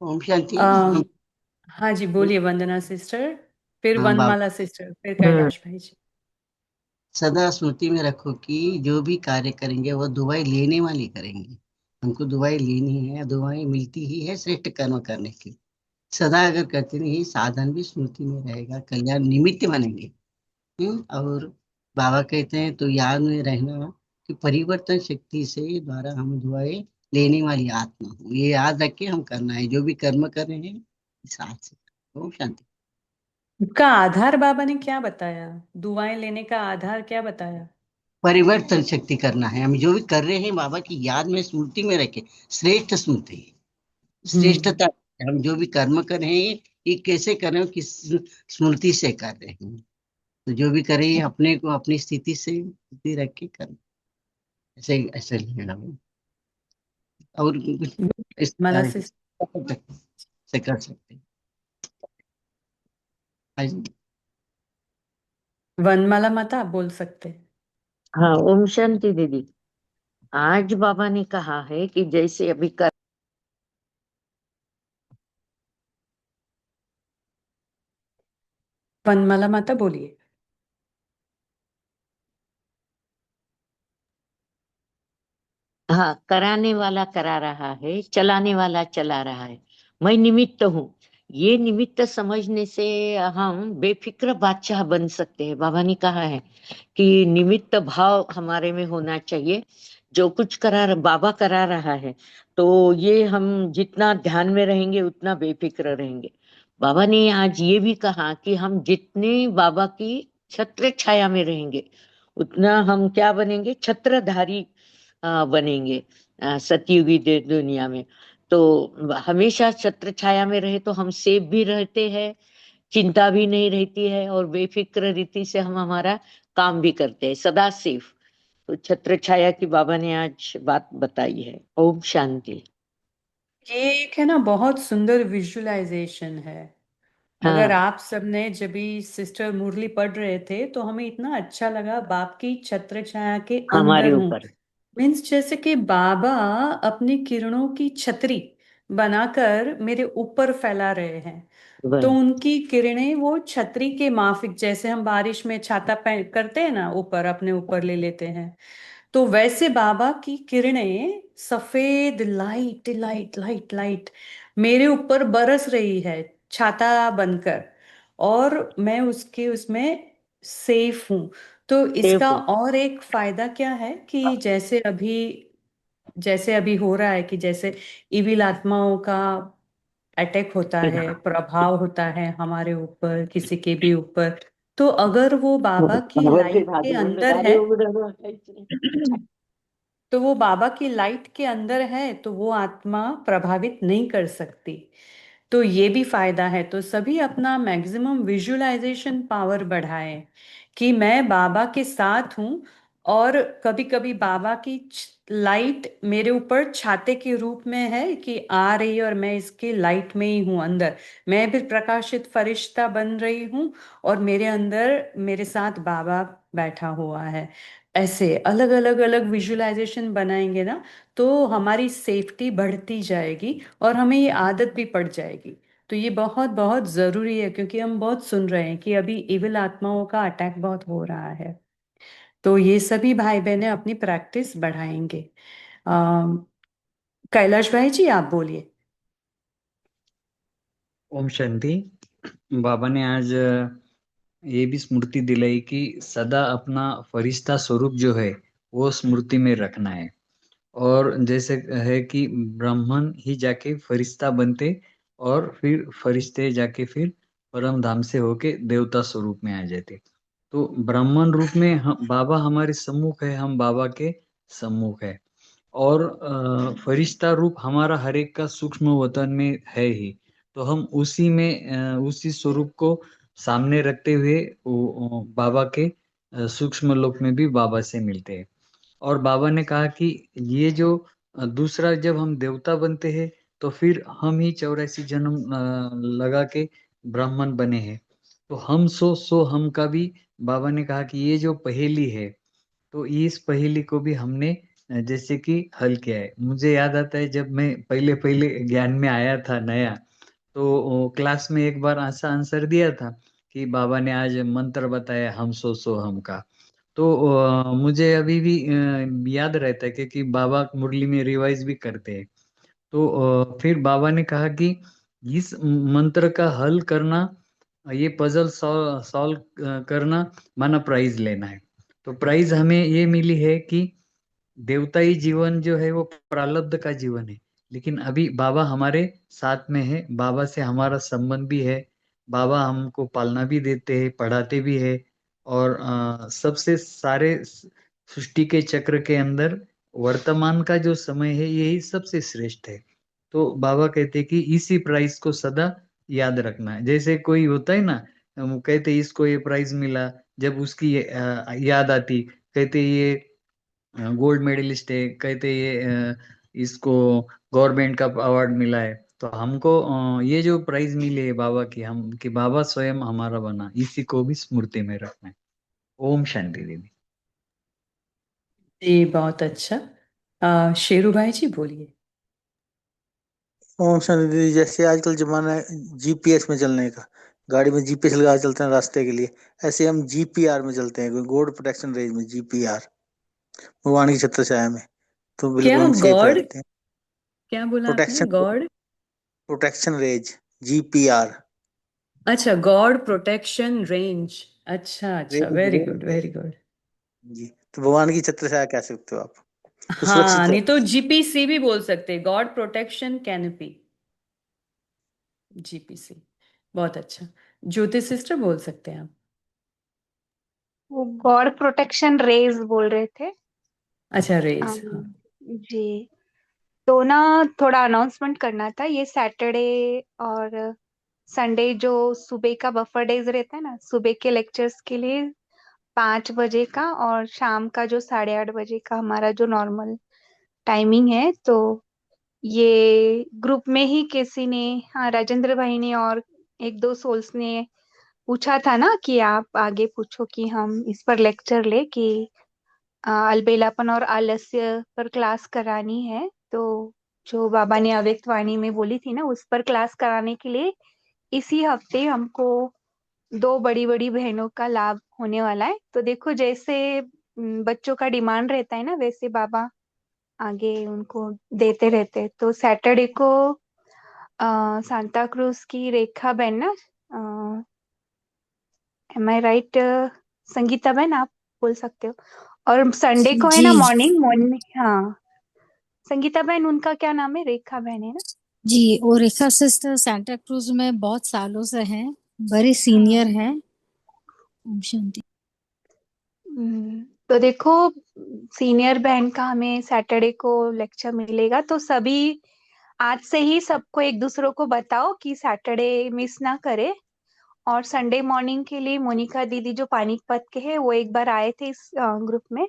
ओम शांति। अच्छा। हाँ जी, बोलिए वंदना सिस्टर, फिर हाँ बाबा, वनमाला सिस्टर, फिर कैलाश भाई जी। सदा स्मृति में रखो कि जो भी कार्य करेंगे वो दुआएं लेने वाली करेंगे। हमको दुआएं लेनी है, दुआएं मिलती ही है श्रेष्ठ कर्म करने की। सदा अगर करते नहीं, साधन भी स्मृति में रहेगा, कल्याण निमित्त बनेंगे। और बाबा कहते हैं तो याद में रहना कि परिवर्तन शक्ति से द्वारा हम दुआएं लेने वाली आत्मा हूँ, ये याद रख के हम करना है जो भी कर्म कर रहे हैं साथ से। ओम शांति। उसका आधार बाबा ने क्या बताया? दुआएं लेने का आधार क्या बताया? परिवर्तन शक्ति करना है, हम जो भी कर रहे हैं बाबा की याद में स्मृति में रखे, श्रेष्ठ स्मृति, श्रेष्ठता। हम जो भी कर्म कर रहे हैं ये कैसे कर रहे हो, किस स्मृति से कर रहे हैं। तो जो भी करें अपने को अपनी स्थिति से स्थिति रख के कर, ऐसे ऐसे लेना है। और कुछ इस मला तरह से से कर सकते हैं। हाँ जी। वनमाला माता आप बोल सकते हैं। हाँ, ओम शांति दीदी। आज बाबा ने कहा है कि जैसे अभी कर वनमाला माता बोलिए। हाँ, कराने वाला करा रहा है, चलाने वाला चला रहा है, मैं निमित्त हूँ। ये निमित्त समझने से हम बेफिक्र बादशाह बन सकते हैं। बाबा ने कहा है कि निमित्त भाव हमारे में होना चाहिए। जो कुछ बाबा करा रहा है तो ये हम जितना ध्यान में रहेंगे उतना बेफिक्र रहेंगे। बाबा ने आज ये भी कहा कि हम जितने बाबा की छत्र छाया में रहेंगे उतना हम क्या बनेंगे, छत्रधारी बनेंगे सतयुगी दुनिया में। तो हमेशा छत्र छाया में रहे तो हम सेफ भी रहते हैं, चिंता भी नहीं रहती है और बेफिक्र रीति से हम हमारा काम भी करते हैं, सदा सेफ। तो छत्र छाया की बाबा ने आज बात बताई है। ओम शांति। ये एक है ना बहुत सुंदर विजुअलाइजेशन है। अगर हाँ, आप सबने जब भी सिस्टर मुरली पढ़ रहे थे तो हमें इतना अच्छा लगा, बाप की छत्र छाया के हमारे अंदर हूँ। ऊपर मीन्स जैसे कि बाबा अपनी किरणों की छतरी बनाकर मेरे ऊपर फैला रहे हैं। तो वही उनकी किरणें वो छतरी के माफिक, जैसे हम बारिश में छाता पहन करते हैं ना, ऊपर अपने ऊपर ले लेते हैं, तो वैसे बाबा की किरणें सफेद लाइट लाइट लाइट लाइट मेरे ऊपर बरस रही है छाता बनकर, और मैं उसके उसमें सेफ हूं। तो सेफ इसका हो। और एक फायदा क्या है कि जैसे अभी हो रहा है कि जैसे इविल आत्माओं का अटैक होता है, प्रभाव होता है हमारे ऊपर, किसी के भी ऊपर, तो अगर वो बाबा की भगवती लाइट के भाभी बोल अंदर गाड़ी है, उड़ रहा तो वो बाबा की लाइट के अंदर है तो वो आत्मा प्रभावित नहीं कर सकती। तो ये भी फायदा है। तो सभी अपना मैक्सिमम विजुअलाइजेशन पावर बढ़ाएं कि मैं बाबा के साथ हूं, और कभी कभी बाबा की लाइट मेरे ऊपर छाते के रूप में है कि आ रही है और मैं इसके लाइट में ही हूं अंदर, मैं भी प्रकाशित फरिश्ता बन रही हूं, और मेरे अंदर मेरे साथ बाबा बैठा हुआ है। ऐसे अलग अलग अलग विजुअलाइजेशन बनाएंगे ना, तो हमारी सेफ्टी बढ़ती जाएगी और हमें ये आदत भी पड़ जाएगी। तो ये बहुत बहुत जरूरी है, क्योंकि हम बहुत सुन रहे हैं कि अभी इविल आत्माओं का अटैक बहुत हो रहा है। तो ये सभी भाई बहनें अपनी प्रैक्टिस बढ़ाएंगे। अम, कैलाश भाई जी आप बोलिए। ओम शांति। बाबा ने आज ये भी स्मृति दिलाई कि सदा अपना फरिश्ता स्वरूप जो है वो स्मृति में रखना है। और जैसे है कि ब्राह्मण ही जाके फरिश्ता बनते और फिर फरिश्ते जाके फिर परम धाम से होके देवता स्वरूप में आ जाते। तो ब्राह्मण रूप में बाबा हमारे सम्मुख है, हम बाबा के सम्मुख है। और फरिश्ता रूप हमारा हर एक का सूक्ष्म वतन में है ही। तो हम उसी में उसी स्वरूप को सामने रखते हुए बाबा के सूक्ष्म लोक में भी बाबा से मिलते हैं। और बाबा ने कहा कि ये जो दूसरा जब हम देवता बनते हैं तो फिर हम ही 84 जन्म लगा के ब्राह्मण बने हैं। तो हम सो हम का भी बाबा ने कहा कि ये जो पहेली है तो इस पहेली को भी हमने जैसे कि हल किया है। मुझे याद आता है जब मैं पहले पहले ज्ञान में आया था नया, तो क्लास में एक बार ऐसा आंसर दिया था कि बाबा ने आज मंत्र बताया हम सो हम का। तो मुझे अभी भी याद रहता है कि बाबा मुरली में रिवाइज भी करते हैं। तो फिर बाबा ने कहा कि इस मंत्र का हल करना, ये पजल सॉल्व करना माना प्राइज लेना है। तो प्राइज हमें ये मिली है कि देवताई जीवन जो है वो प्रारब्ध का जीवन है, लेकिन अभी बाबा हमारे साथ में है, बाबा से हमारा संबंध भी है, बाबा हमको पालना भी देते हैं, पढ़ाते भी है। और सबसे सारे सृष्टि के चक्र के अंदर वर्तमान का जो समय है यही सबसे श्रेष्ठ है। तो बाबा कहते हैं कि इसी प्राइज को सदा याद रखना है। जैसे कोई होता है ना, हम कहते हैं इसको ये प्राइज मिला, जब उसकी याद आती, कहते ये गोल्ड मेडलिस्ट है, कहते ये इसको गवर्नमेंट का अवार्ड मिला है। तो हमको ये जो प्राइज मिले है बाबा की, हम कि बाबा स्वयं हमारा बना, इसी को भी स्मृति में रखना है। ओम शांति दीदी। जी बहुत अच्छा। शेरू भाई जी बोलिए। ओम शांति दीदी। जैसे आजकल जमाना है जीपीएस में चलने का, गाड़ी में जीपीएस लगा के चलते हैं रास्ते के लिए, ऐसे हम जीपीआर में चलते हैं, गॉड प्रोटेक्शन रेंज में, जीपीआर, भगवान की छत्र छाया में, तो क्या बिल्कुल हम सेफ गॉड, रहते हैं। क्या बोला आपने? Protection, god, protection range, GPR अच्छा गॉड प्रोटेक्शन रेंज। अच्छा अच्छा, range, very good range very good. जी। तो भगवान की छत्र छाया कह सकते हो आप, तो हाँ, सुरक्षित नहीं तो रहते हैं। जीपीसी भी बोल सकते हैं, गॉड प्रोटेक्शन कैनपी, जीपीसी। बहुत अच्छा। ज्योति सिस्टर बोल सकते हैं आप। वो गॉड प्रोटेक्शन रेज बोल रहे थे। अच्छा रेज, हाँ। जी। तो ना थोड़ा अनाउंसमेंट करना था, ये सैटरडे और संडे जो सुबह का बफर डेज रहता है ना, सुबह के लेक्चर्स के लिए 5 बजे का, और शाम का जो 8:30 बजे का हमारा जो नॉर्मल टाइमिंग है। तो ये ग्रुप में ही किसी ने, हाँ राजेंद्र भाई ने और एक दो सोल्स ने पूछा था ना कि आप आगे पूछो कि हम इस पर लेक्चर ले कि अलबेलापन और आलस्य पर क्लास करानी है। तो जो बाबा ने अव्यक्त वाणी में बोली थी ना, उस पर क्लास कराने के लिए इसी हफ्ते हमको दो बड़ी बड़ी बहनों का लाभ होने वाला है। तो देखो जैसे बच्चों का डिमांड रहता है ना, वैसे बाबा आगे उनको देते रहते हैं। तो सैटरडे को सांता क्रूज की रेखा बहन ना, एम आई राइट संगीता बहन, आप बोल सकते हो। और संडे को है जी ना मॉर्निंग मॉर्निंग, हाँ संगीता बहन, उनका क्या नाम है? रेखा बहन है ना? जी, और रेखा सिस्टर सैंटा क्रूज में बहुत सालों से हैं, बड़े हाँ। सीनियर हैं। ओम शांति। तो देखो सीनियर बहन का हमें सैटरडे को लेक्चर मिलेगा, तो सभी आज से ही सबको एक दूसरे को बताओ कि सैटरडे मिस ना करे। और संडे मॉर्निंग के लिए मोनिका दीदी जो पानीपत के हैं, वो एक बार आए थे इस ग्रुप में,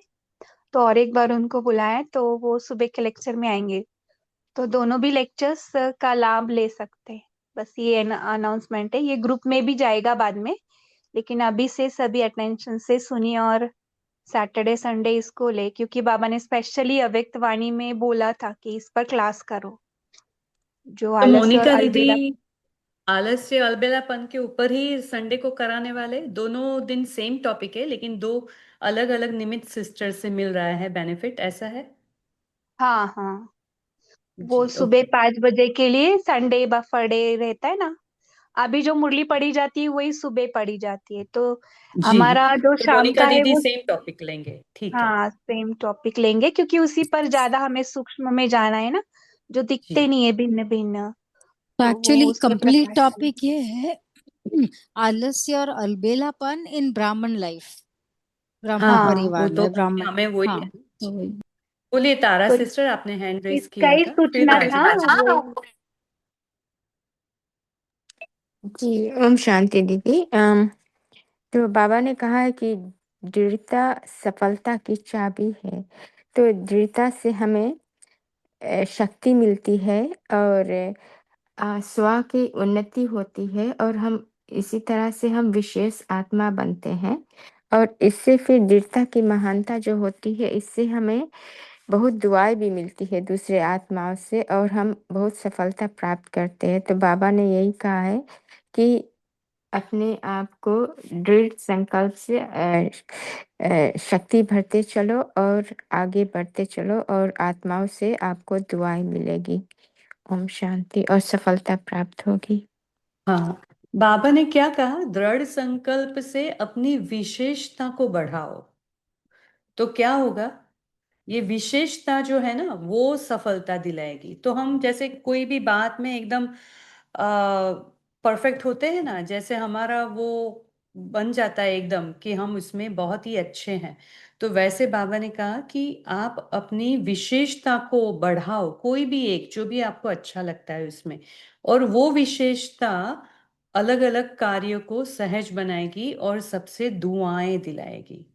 तो और एक बार उनको बुलाया है, तो वो सुबह के लेक्चर में आएंगे। तो दोनों भी लेक्चर्स का लाभ ले सकते हैं। बस ये अनाउंसमेंट है, ये ग्रुप में भी जाएगा बाद में, लेकिन अभी से सभी अटेंशन से सुनिए और सैटरडे संडे इसको ले, क्योंकि बाबा ने स्पेशली अव्यक्त वाणी में बोला था कि इस पर क्लास करो, जो तो आलस्य और मोनिका दीदी अलबेला। आलस्य अलबेलापन के ऊपर ही संडे को कराने वाले, दोनों दिन सेम टॉपिक है लेकिन दो अलग अलग निमित्त सिस्टर से मिल रहा है बेनिफिट, ऐसा है? हाँ हाँ, वो जी सुबह ओके। 5 बजे के लिए संडे बफर डे रहता है ना, अभी जो मुरली पढ़ी जाती है वही सुबह पढ़ी जाती है। तो जी, हमारा जो तो शाम मोनिका का है दीदी वो, सेम टॉपिक लेंगे, ठीक है। हाँ सेम टॉपिक लेंगे, क्योंकि उसी पर ज्यादा हमें सूक्ष्म में जाना है ना, जो दिखते जी नहीं है भिन्न भिन्न, तो तो वो एक्चुअली उस पर कंप्लीट प्रकाश डालें। टॉपिक ये है आलस्य और अलबेलापन इन ब्राह्मण लाइफ, ब्राह्मण हाँ हाँ, हाँ, वो परिवार तो में, ब्राह्मण। हमें वही हाँ, है। तो वही। बोलिए तारा तो सिस्टर, आपने हैंड रेस इसका किया ही था, फिर सूचना था राजेंद्र जी। वो। जी ओम शांति दीदी। तो बाबा ने कहा है कि दृढ़ता सफलता की चाबी है। तो दृढ़ता से हमें शक्ति मिलती है और स्व की उन्नति होती है, और हम इसी तरह से हम विशेष आत्मा बनते हैं। और इससे फिर दृढ़ता की महानता जो होती है, इससे हमें बहुत दुआएं भी मिलती है दूसरे आत्माओं से, और हम बहुत सफलता प्राप्त करते हैं। तो बाबा ने यही कहा है कि अपने आप को दृढ़ संकल्प से शक्ति भरते चलो और आगे बढ़ते चलो और आत्माओं से आपको दुआएं मिलेगी। ओम शांति और सफलता प्राप्त होगी। हाँ, बाबा ने क्या कहा? दृढ़ संकल्प से अपनी विशेषता को बढ़ाओ। तो क्या होगा? ये विशेषता जो है ना वो सफलता दिलाएगी। तो हम जैसे कोई भी बात में एकदम परफेक्ट होते हैं ना, जैसे हमारा वो बन जाता है एकदम कि हम उसमें बहुत ही अच्छे हैं। तो वैसे बाबा ने कहा कि आप अपनी विशेषता को बढ़ाओ, कोई भी एक जो भी आपको अच्छा लगता है उसमें, और वो विशेषता अलग अलग कार्यों को सहज बनाएगी और सबसे दुआएं दिलाएगी।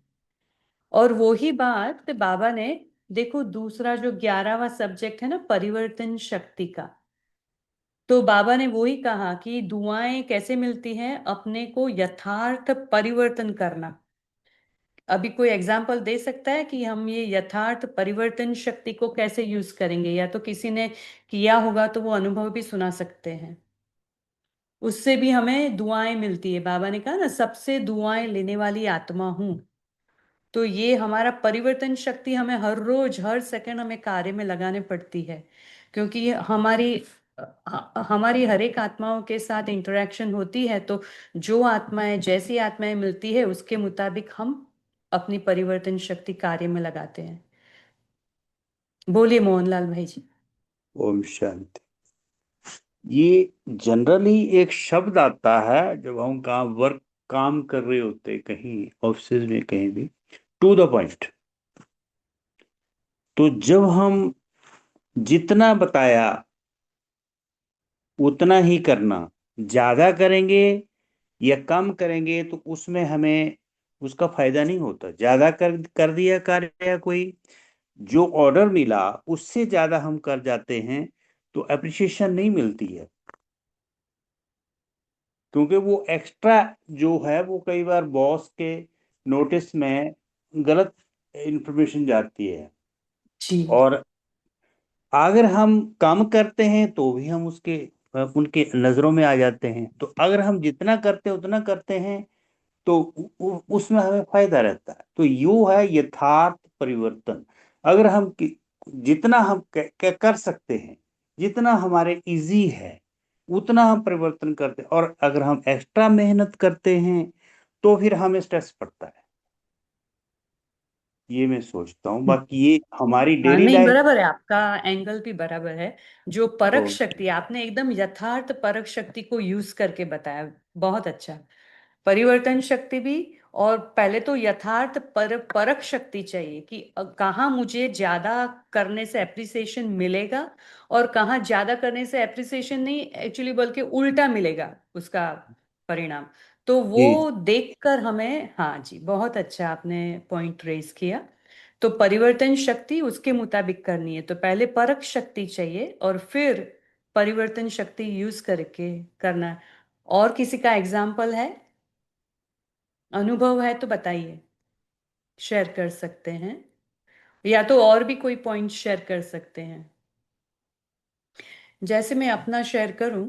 और वो ही बात बाबा ने, देखो दूसरा जो 11वां सब्जेक्ट है ना परिवर्तन शक्ति का, तो बाबा ने वो ही कहा कि दुआएं कैसे मिलती हैं? अपने को यथार्थ परिवर्तन करना। अभी कोई एग्जाम्पल दे सकता है कि हम ये यथार्थ परिवर्तन शक्ति को कैसे यूज करेंगे? या तो किसी ने किया होगा तो वो अनुभव भी सुना सकते हैं, उससे भी हमें दुआएं मिलती है। बाबा ने कहा ना सबसे दुआएं लेने वाली आत्मा हूं। तो ये हमारा परिवर्तन शक्ति हमें हर रोज हर सेकंड हमें कार्य में लगाने पड़ती है, क्योंकि ये हमारी हर एक आत्माओं के साथ इंटरेक्शन होती है। तो जो आत्माएं जैसी आत्माएं मिलती है उसके मुताबिक हम अपनी परिवर्तन शक्ति कार्य में लगाते हैं। बोलिए मोहनलाल भाई जी। ओम शांति। ये जनरली एक शब्द आता है जब हम काम कर रहे होते कहीं ऑफिस में कहीं भी, टू द पॉइंट। तो जब हम जितना बताया उतना ही करना, ज्यादा करेंगे या कम करेंगे तो उसमें हमें उसका फायदा नहीं होता। ज्यादा कर दिया कार्य, कोई जो ऑर्डर मिला उससे ज्यादा हम कर जाते हैं तो अप्रिशिएशन नहीं मिलती है, क्योंकि वो एक्स्ट्रा जो है वो कई बार बॉस के नोटिस में गलत इंफॉर्मेशन जाती है। जी और अगर हम कम करते हैं तो भी हम उनके नजरों में आ जाते हैं। तो अगर हम जितना करते हैं उतना करते हैं तो उसमें हमें फायदा रहता है। तो यो है यथार्थ परिवर्तन। अगर हम जितना हम कर सकते हैं, जितना हमारे इजी है उतना हम परिवर्तन करते हैं। और अगर हम एक्स्ट्रा मेहनत करते हैं तो फिर हमें स्ट्रेस पड़ता है। ये मैं सोचता हूँ। बाकी ये हमारी हाँ डेली नहीं, लाइफ। बराबर है, आपका एंगल भी बराबर है। जो परख शक्ति आपने एकदम यथार्थ परख शक्ति को यूज करके बताया, बहुत अच्छा। परिवर्तन शक्ति भी, और पहले तो यथार्थ परख शक्ति चाहिए कि कहाँ मुझे ज्यादा करने से एप्रिसिएशन मिलेगा और कहाँ ज्यादा करने से एप्रिसिएशन नहीं एक्चुअली बल्कि उल्टा मिलेगा उसका परिणाम। तो जी वो देखकर हमें, हाँ जी बहुत अच्छा आपने पॉइंट रेज किया। तो परिवर्तन शक्ति उसके मुताबिक करनी है, तो पहले परख शक्ति चाहिए और फिर परिवर्तन शक्ति यूज करके करना है। और किसी का एग्जाम्पल है, अनुभव है तो बताइए, शेयर कर सकते हैं, या तो और भी कोई पॉइंट शेयर कर सकते हैं। जैसे मैं अपना शेयर करूं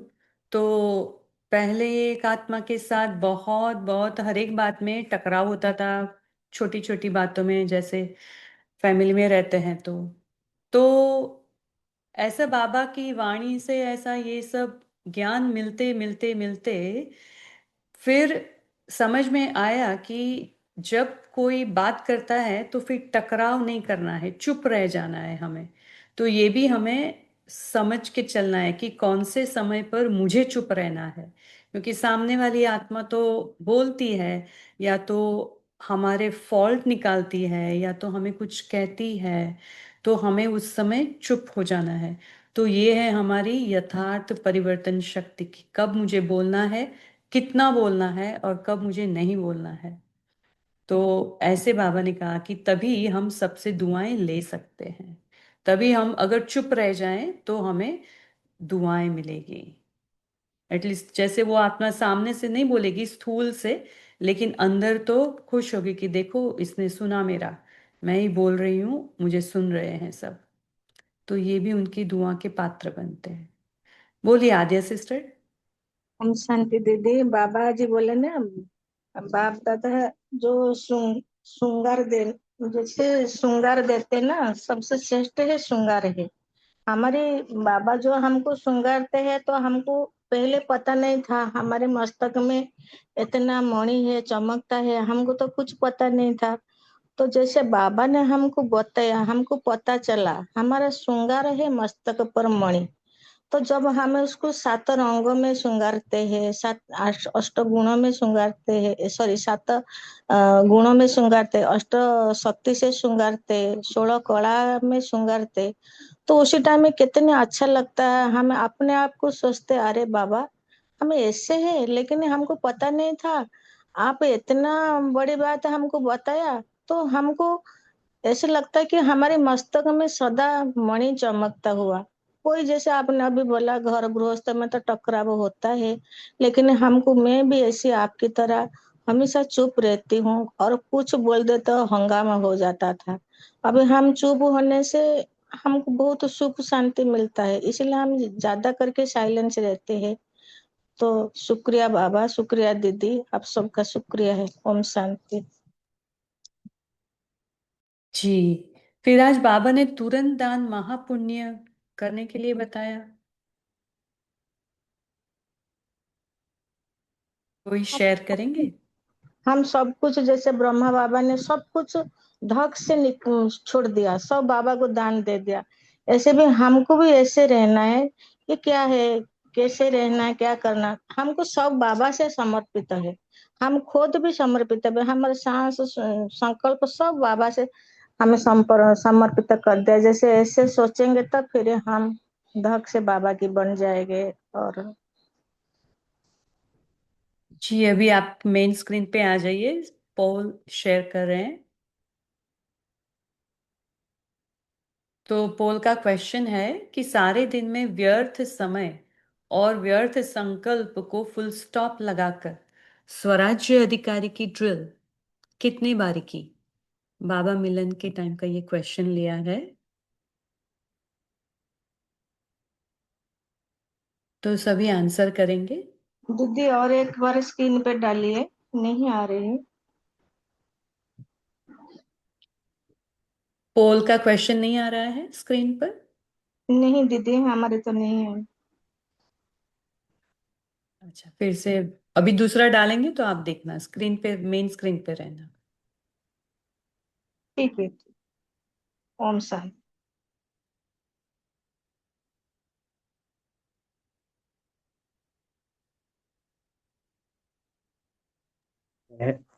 तो पहले एक आत्मा के साथ बहुत बहुत हर एक बात में टकराव होता था, छोटी छोटी बातों में, जैसे फैमिली में रहते हैं तो ऐसा बाबा की वाणी से ऐसा ये सब ज्ञान मिलते मिलते मिलते फिर समझ में आया कि जब कोई बात करता है तो फिर टकराव नहीं करना है, चुप रह जाना है हमें। तो ये भी हमें समझ के चलना है कि कौन से समय पर मुझे चुप रहना है, क्योंकि सामने वाली आत्मा तो बोलती है, या तो हमारे फॉल्ट निकालती है, या तो हमें कुछ कहती है, तो हमें उस समय चुप हो जाना है। तो ये है हमारी यथार्थ परिवर्तन शक्ति की, कब मुझे बोलना है, कितना बोलना है, और कब मुझे नहीं बोलना है। तो ऐसे बाबा ने कहा कि तभी हम सबसे दुआएं ले सकते हैं। तभी हम अगर चुप रह जाएं तो हमें दुआएं मिलेगी। एटलीस्ट जैसे वो आत्मा सामने से नहीं बोलेगी स्थूल से, लेकिन अंदर तो खुश होगी कि देखो इसने सुना मेरा, मैं ही बोल रही हूँ, मुझे सुन रहे हैं सब। तो ये भी उनकी दुआ के पात्र बनते हैं। बोलिए आद्या सिस्टर। हम शांति दीदी, बाबा जी बोले ना, बाप दादा जो श्रृंगार दे, जैसे श्रृंगार देते ना, सबसे श्रेष्ठ है श्रृंगार है हमारे बाबा। जो हमको श्रृंगारते हैं तो हमको पहले पता नहीं था हमारे मस्तक में इतना मणि है, चमकता है, हमको तो कुछ पता नहीं था। तो जैसे बाबा ने हमको बताया, हमको पता चला हमारा श्रृंगार है मस्तक पर मणि। तो जब हमें उसको 7 रंगों में श्रृंगारते हैं, 7 अष्ट गुणों में श्रृंगारते हैं, सॉरी 7 गुणों में श्रृंगारते, अष्ट शक्ति से श्रृंगारते, 16 कला में श्रृंगारते, तो उसी टाइम में कितने अच्छा लगता है। हमें अपने आप को सोचते, अरे बाबा हमें ऐसे है, लेकिन हमको पता नहीं था, आप इतना बड़ी बात हमको बताया। तो हमको ऐसे लगता है कि हमारे मस्तक में सदा मणि चमकता हुआ। कोई जैसे आपने अभी बोला घर गृहस्थ में तो टकराव होता है, लेकिन हमको, मैं भी ऐसी आपकी तरह हमेशा चुप रहती हूँ, और कुछ बोल दे तो हंगामा हो जाता था। अभी हम चुप होने से हमको बहुत सुख शांति मिलता है, इसलिए हम ज्यादा करके साइलेंस रहते हैं। तो शुक्रिया बाबा, शुक्रिया दीदी, आप सबका शुक्रिया है। ओम शांति। जी, फिर आज बाबा ने तुरंत दान महापुण्य करने के लिए बताया। कोई शेयर करेंगे? हम सब कुछ, जैसे ब्रह्मा बाबा ने सब कुछ धक से छोड़ दिया, सब बाबा को दान दे दिया। ऐसे भी हमको भी ऐसे रहना है। ये क्या है, कैसे रहना है, क्या करना है, हमको सब बाबा से समर्पित है। हम खुद भी समर्पित है, हमारे सांस संकल्प सब बाबा से हमें समर्पित कर दिया। जैसे ऐसे सोचेंगे तब फिर हम धक से बाबा की बन जाएंगे। और जी, अभी आप मेन स्क्रीन पे आ जाइए, पोल शेयर कर रहे हैं। तो पोल का क्वेश्चन है कि सारे दिन में व्यर्थ समय और व्यर्थ संकल्प को फुल स्टॉप लगाकर स्वराज्य अधिकारी की ड्रिल कितनी बारी की? बाबा मिलन के टाइम का ये क्वेश्चन लिया है। तो सभी आंसर करेंगे। दीदी और एक बार स्क्रीन पे डालिए, नहीं आ रही है। पोल का क्वेश्चन नहीं आ रहा है स्क्रीन पर? नहीं दीदी, हमारे तो नहीं है। अच्छा, फिर से अभी दूसरा डालेंगे तो आप देखना, स्क्रीन पे, मेन स्क्रीन पे रहना। ठीक है। ओम शांति।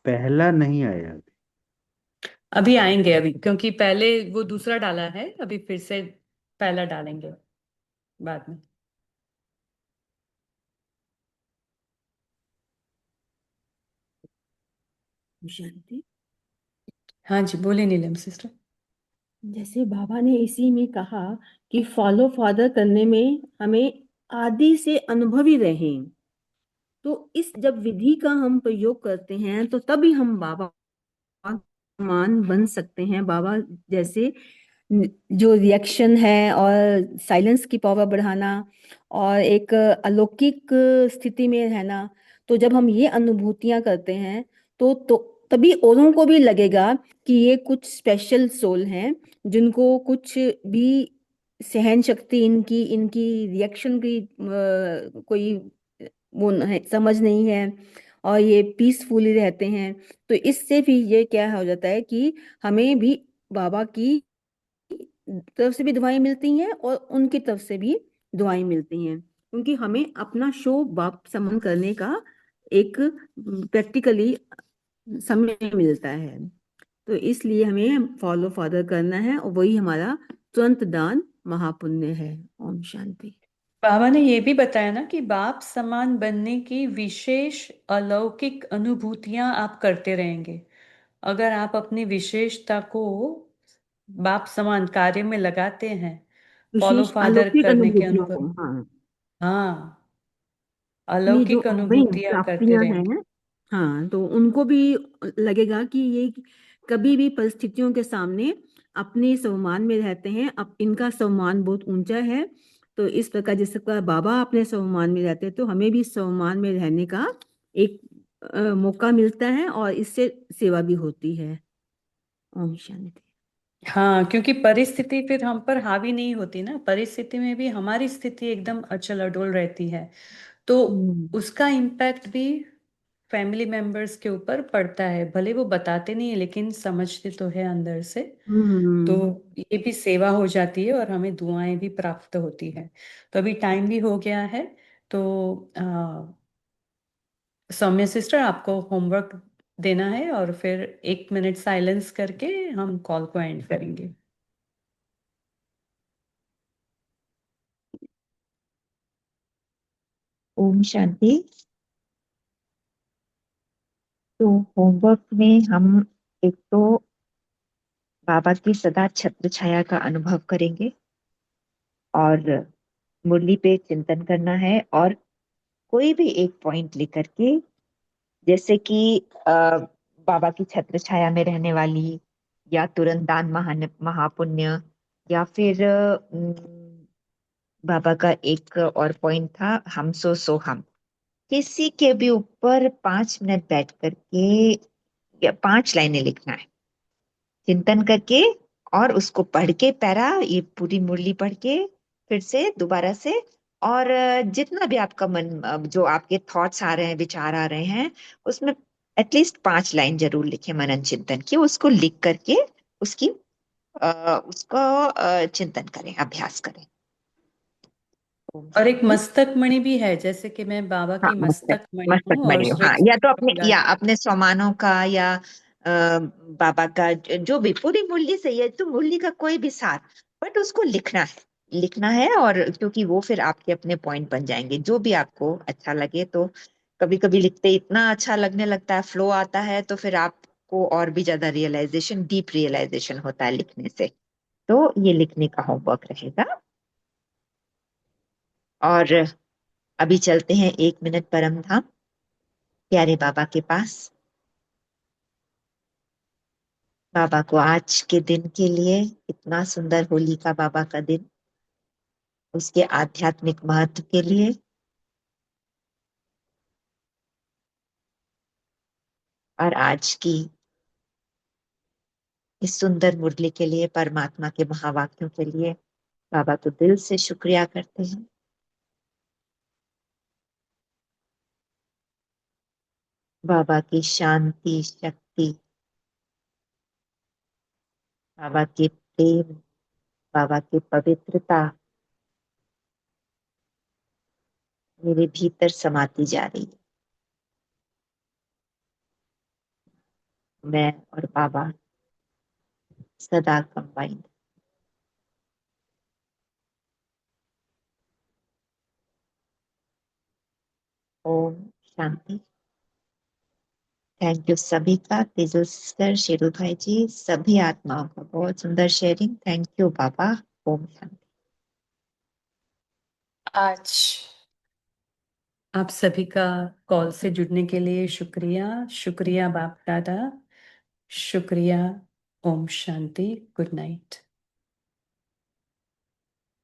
पहला नहीं आया अभी। अभी आएंगे, अभी क्योंकि पहले वो दूसरा डाला है, अभी फिर से पहला डालेंगे बाद में। शांति। हाँ जी, बोले नीलम सिस्टर। जैसे बाबा ने इसी में कहा कि फॉलो फादर करने में हमें आदि से अनुभवी रहें, तो इस जब विधि का हम प्रयोग करते हैं तो तभी हम बाबा मान बन सकते हैं। बाबा जैसे जो रिएक्शन है और साइलेंस की पावर बढ़ाना और एक अलौकिक स्थिति में रहना, तो जब हम ये अनुभूतियां करते हैं तो तभी औरों को भी लगेगा कि ये कुछ स्पेशल सोल हैं, जिनको कुछ भी सहन शक्ति, इनकी इनकी रिएक्शन की कोई वो समझ नहीं है, और ये पीसफुली रहते हैं। तो इससे भी ये क्या हो जाता है कि हमें भी बाबा की तरफ से भी दुआएं मिलती हैं और उनकी तरफ से भी दुआएं मिलती हैं, क्योंकि हमें अपना शो बाप समन करने का एक प्रैक्टिकली समय मिलता है। तो इसलिए हमें फॉलो फादर करना है, और वही हमारा तुरंत दान महापुण्य है। ओम शांति। बाबा ने ये भी बताया ना कि बाप समान बनने की विशेष अलौकिक अनुभूतियां आप करते रहेंगे। अगर आप अपनी विशेषता को बाप समान कार्य में लगाते हैं, फॉलो विशेष फादर अलौकिक करने के अनुभूतियों अनुभव, को, हाँ, हाँ, अपनी जो अलौकिक अव्यय अनुभूतियां करते प्राप्तियां रहेंगे। हैं, हाँ, तो उनको भी लगेगा कि ये कभी भी परिस्थितियों के सामने अपने सम्मान में रहते हैं। अब इनका सम्मान बहुत ऊंचा है, तो इस प्रकार जैसे बाबा अपने स्वमान में रहते हैं, तो हमें भी स्वमान में रहने का एक मौका मिलता है और इससे सेवा भी होती है। ओम शांति। हाँ, क्योंकि परिस्थिति फिर हम पर हावी नहीं होती ना, परिस्थिति में भी हमारी स्थिति एकदम अचल अडोल रहती है, तो उसका इम्पैक्ट भी फैमिली मेंबर्स के ऊपर पड़ता है। भले वो बताते नहीं है लेकिन समझते तो है अंदर से। तो ये भी सेवा हो जाती है और हमें दुआएं भी प्राप्त होती है। तो अभी टाइम भी हो गया है, तो सौम्य सिस्टर आपको होमवर्क देना है और फिर 1 मिनट साइलेंस करके हम कॉल को एंड करेंगे। ओम शांति। तो होमवर्क में हम एक तो बाबा की सदा छत्र छाया का अनुभव करेंगे और मुरली पे चिंतन करना है, और कोई भी एक पॉइंट लेकर के, जैसे कि बाबा की छत्र छाया में रहने वाली, या तुरंत दान महापुण्य, या फिर बाबा का एक और पॉइंट था हम सो हम। किसी के भी ऊपर 5 मिनट बैठ करके या 5 लाइनें लिखना है, चिंतन करके, और उसको पढ़ के पैरा, ये पूरी मुरली पढ़ के फिर से दोबारा से, और जितना भी आपका मन, जो आपके थॉट्स आ रहे हैं, विचार आ रहे हैं, उसमें एटलीस्ट 5 लाइन जरूर लिखे मनन चिंतन की। उसको लिख करके उसकी उसको चिंतन करें, अभ्यास करें। और एक मस्तक मणि भी है, जैसे कि मैं बाबा हाँ, की मस्तक मस्तक मणि मस्तक हूँ और मणि, हाँ, श्रेष्ठ या तो अपने, लगा- या अपने स्वमानों का, या बाबा का, जो भी पूरी मुरली सही है, तो मुरली का कोई भी सार, बट उसको लिखना है, लिखना है। और क्योंकि वो फिर आपके अपने पॉइंट बन जाएंगे, जो भी आपको अच्छा लगे। तो कभी कभी लिखते इतना अच्छा लगने लगता है, फ्लो आता है, तो फिर आपको और भी ज्यादा रियलाइजेशन, डीप रियलाइजेशन होता है लिखने से। तो ये लिखने का होमवर्क रहेगा। और अभी चलते हैं 1 मिनट परम धाम, प्यारे बाबा के पास। बाबा को आज के दिन के लिए, इतना सुंदर होली का बाबा का दिन, उसके आध्यात्मिक महत्व के लिए, और आज की इस सुंदर मुरली के लिए, परमात्मा के महावाक्यों के लिए बाबा को दिल से शुक्रिया करते हैं। बाबा की शांति, शक्ति, बाबा के प्रेम, बाबा की पवित्रता मेरे भीतर समाती जा रही है। मैं और बाबा सदा कंबाइंड। ओम शांति। थैंक यू सभी का, तेजल सिस्टर, शेरू भाई जी, सभी आत्माओं का बहुत सुंदर शेयरिंग। थैंक यू बाबा। ओम शांति। आज आप सभी का कॉल से जुड़ने के लिए शुक्रिया। शुक्रिया बाप दादा, शुक्रिया। ओम शांति। Good night.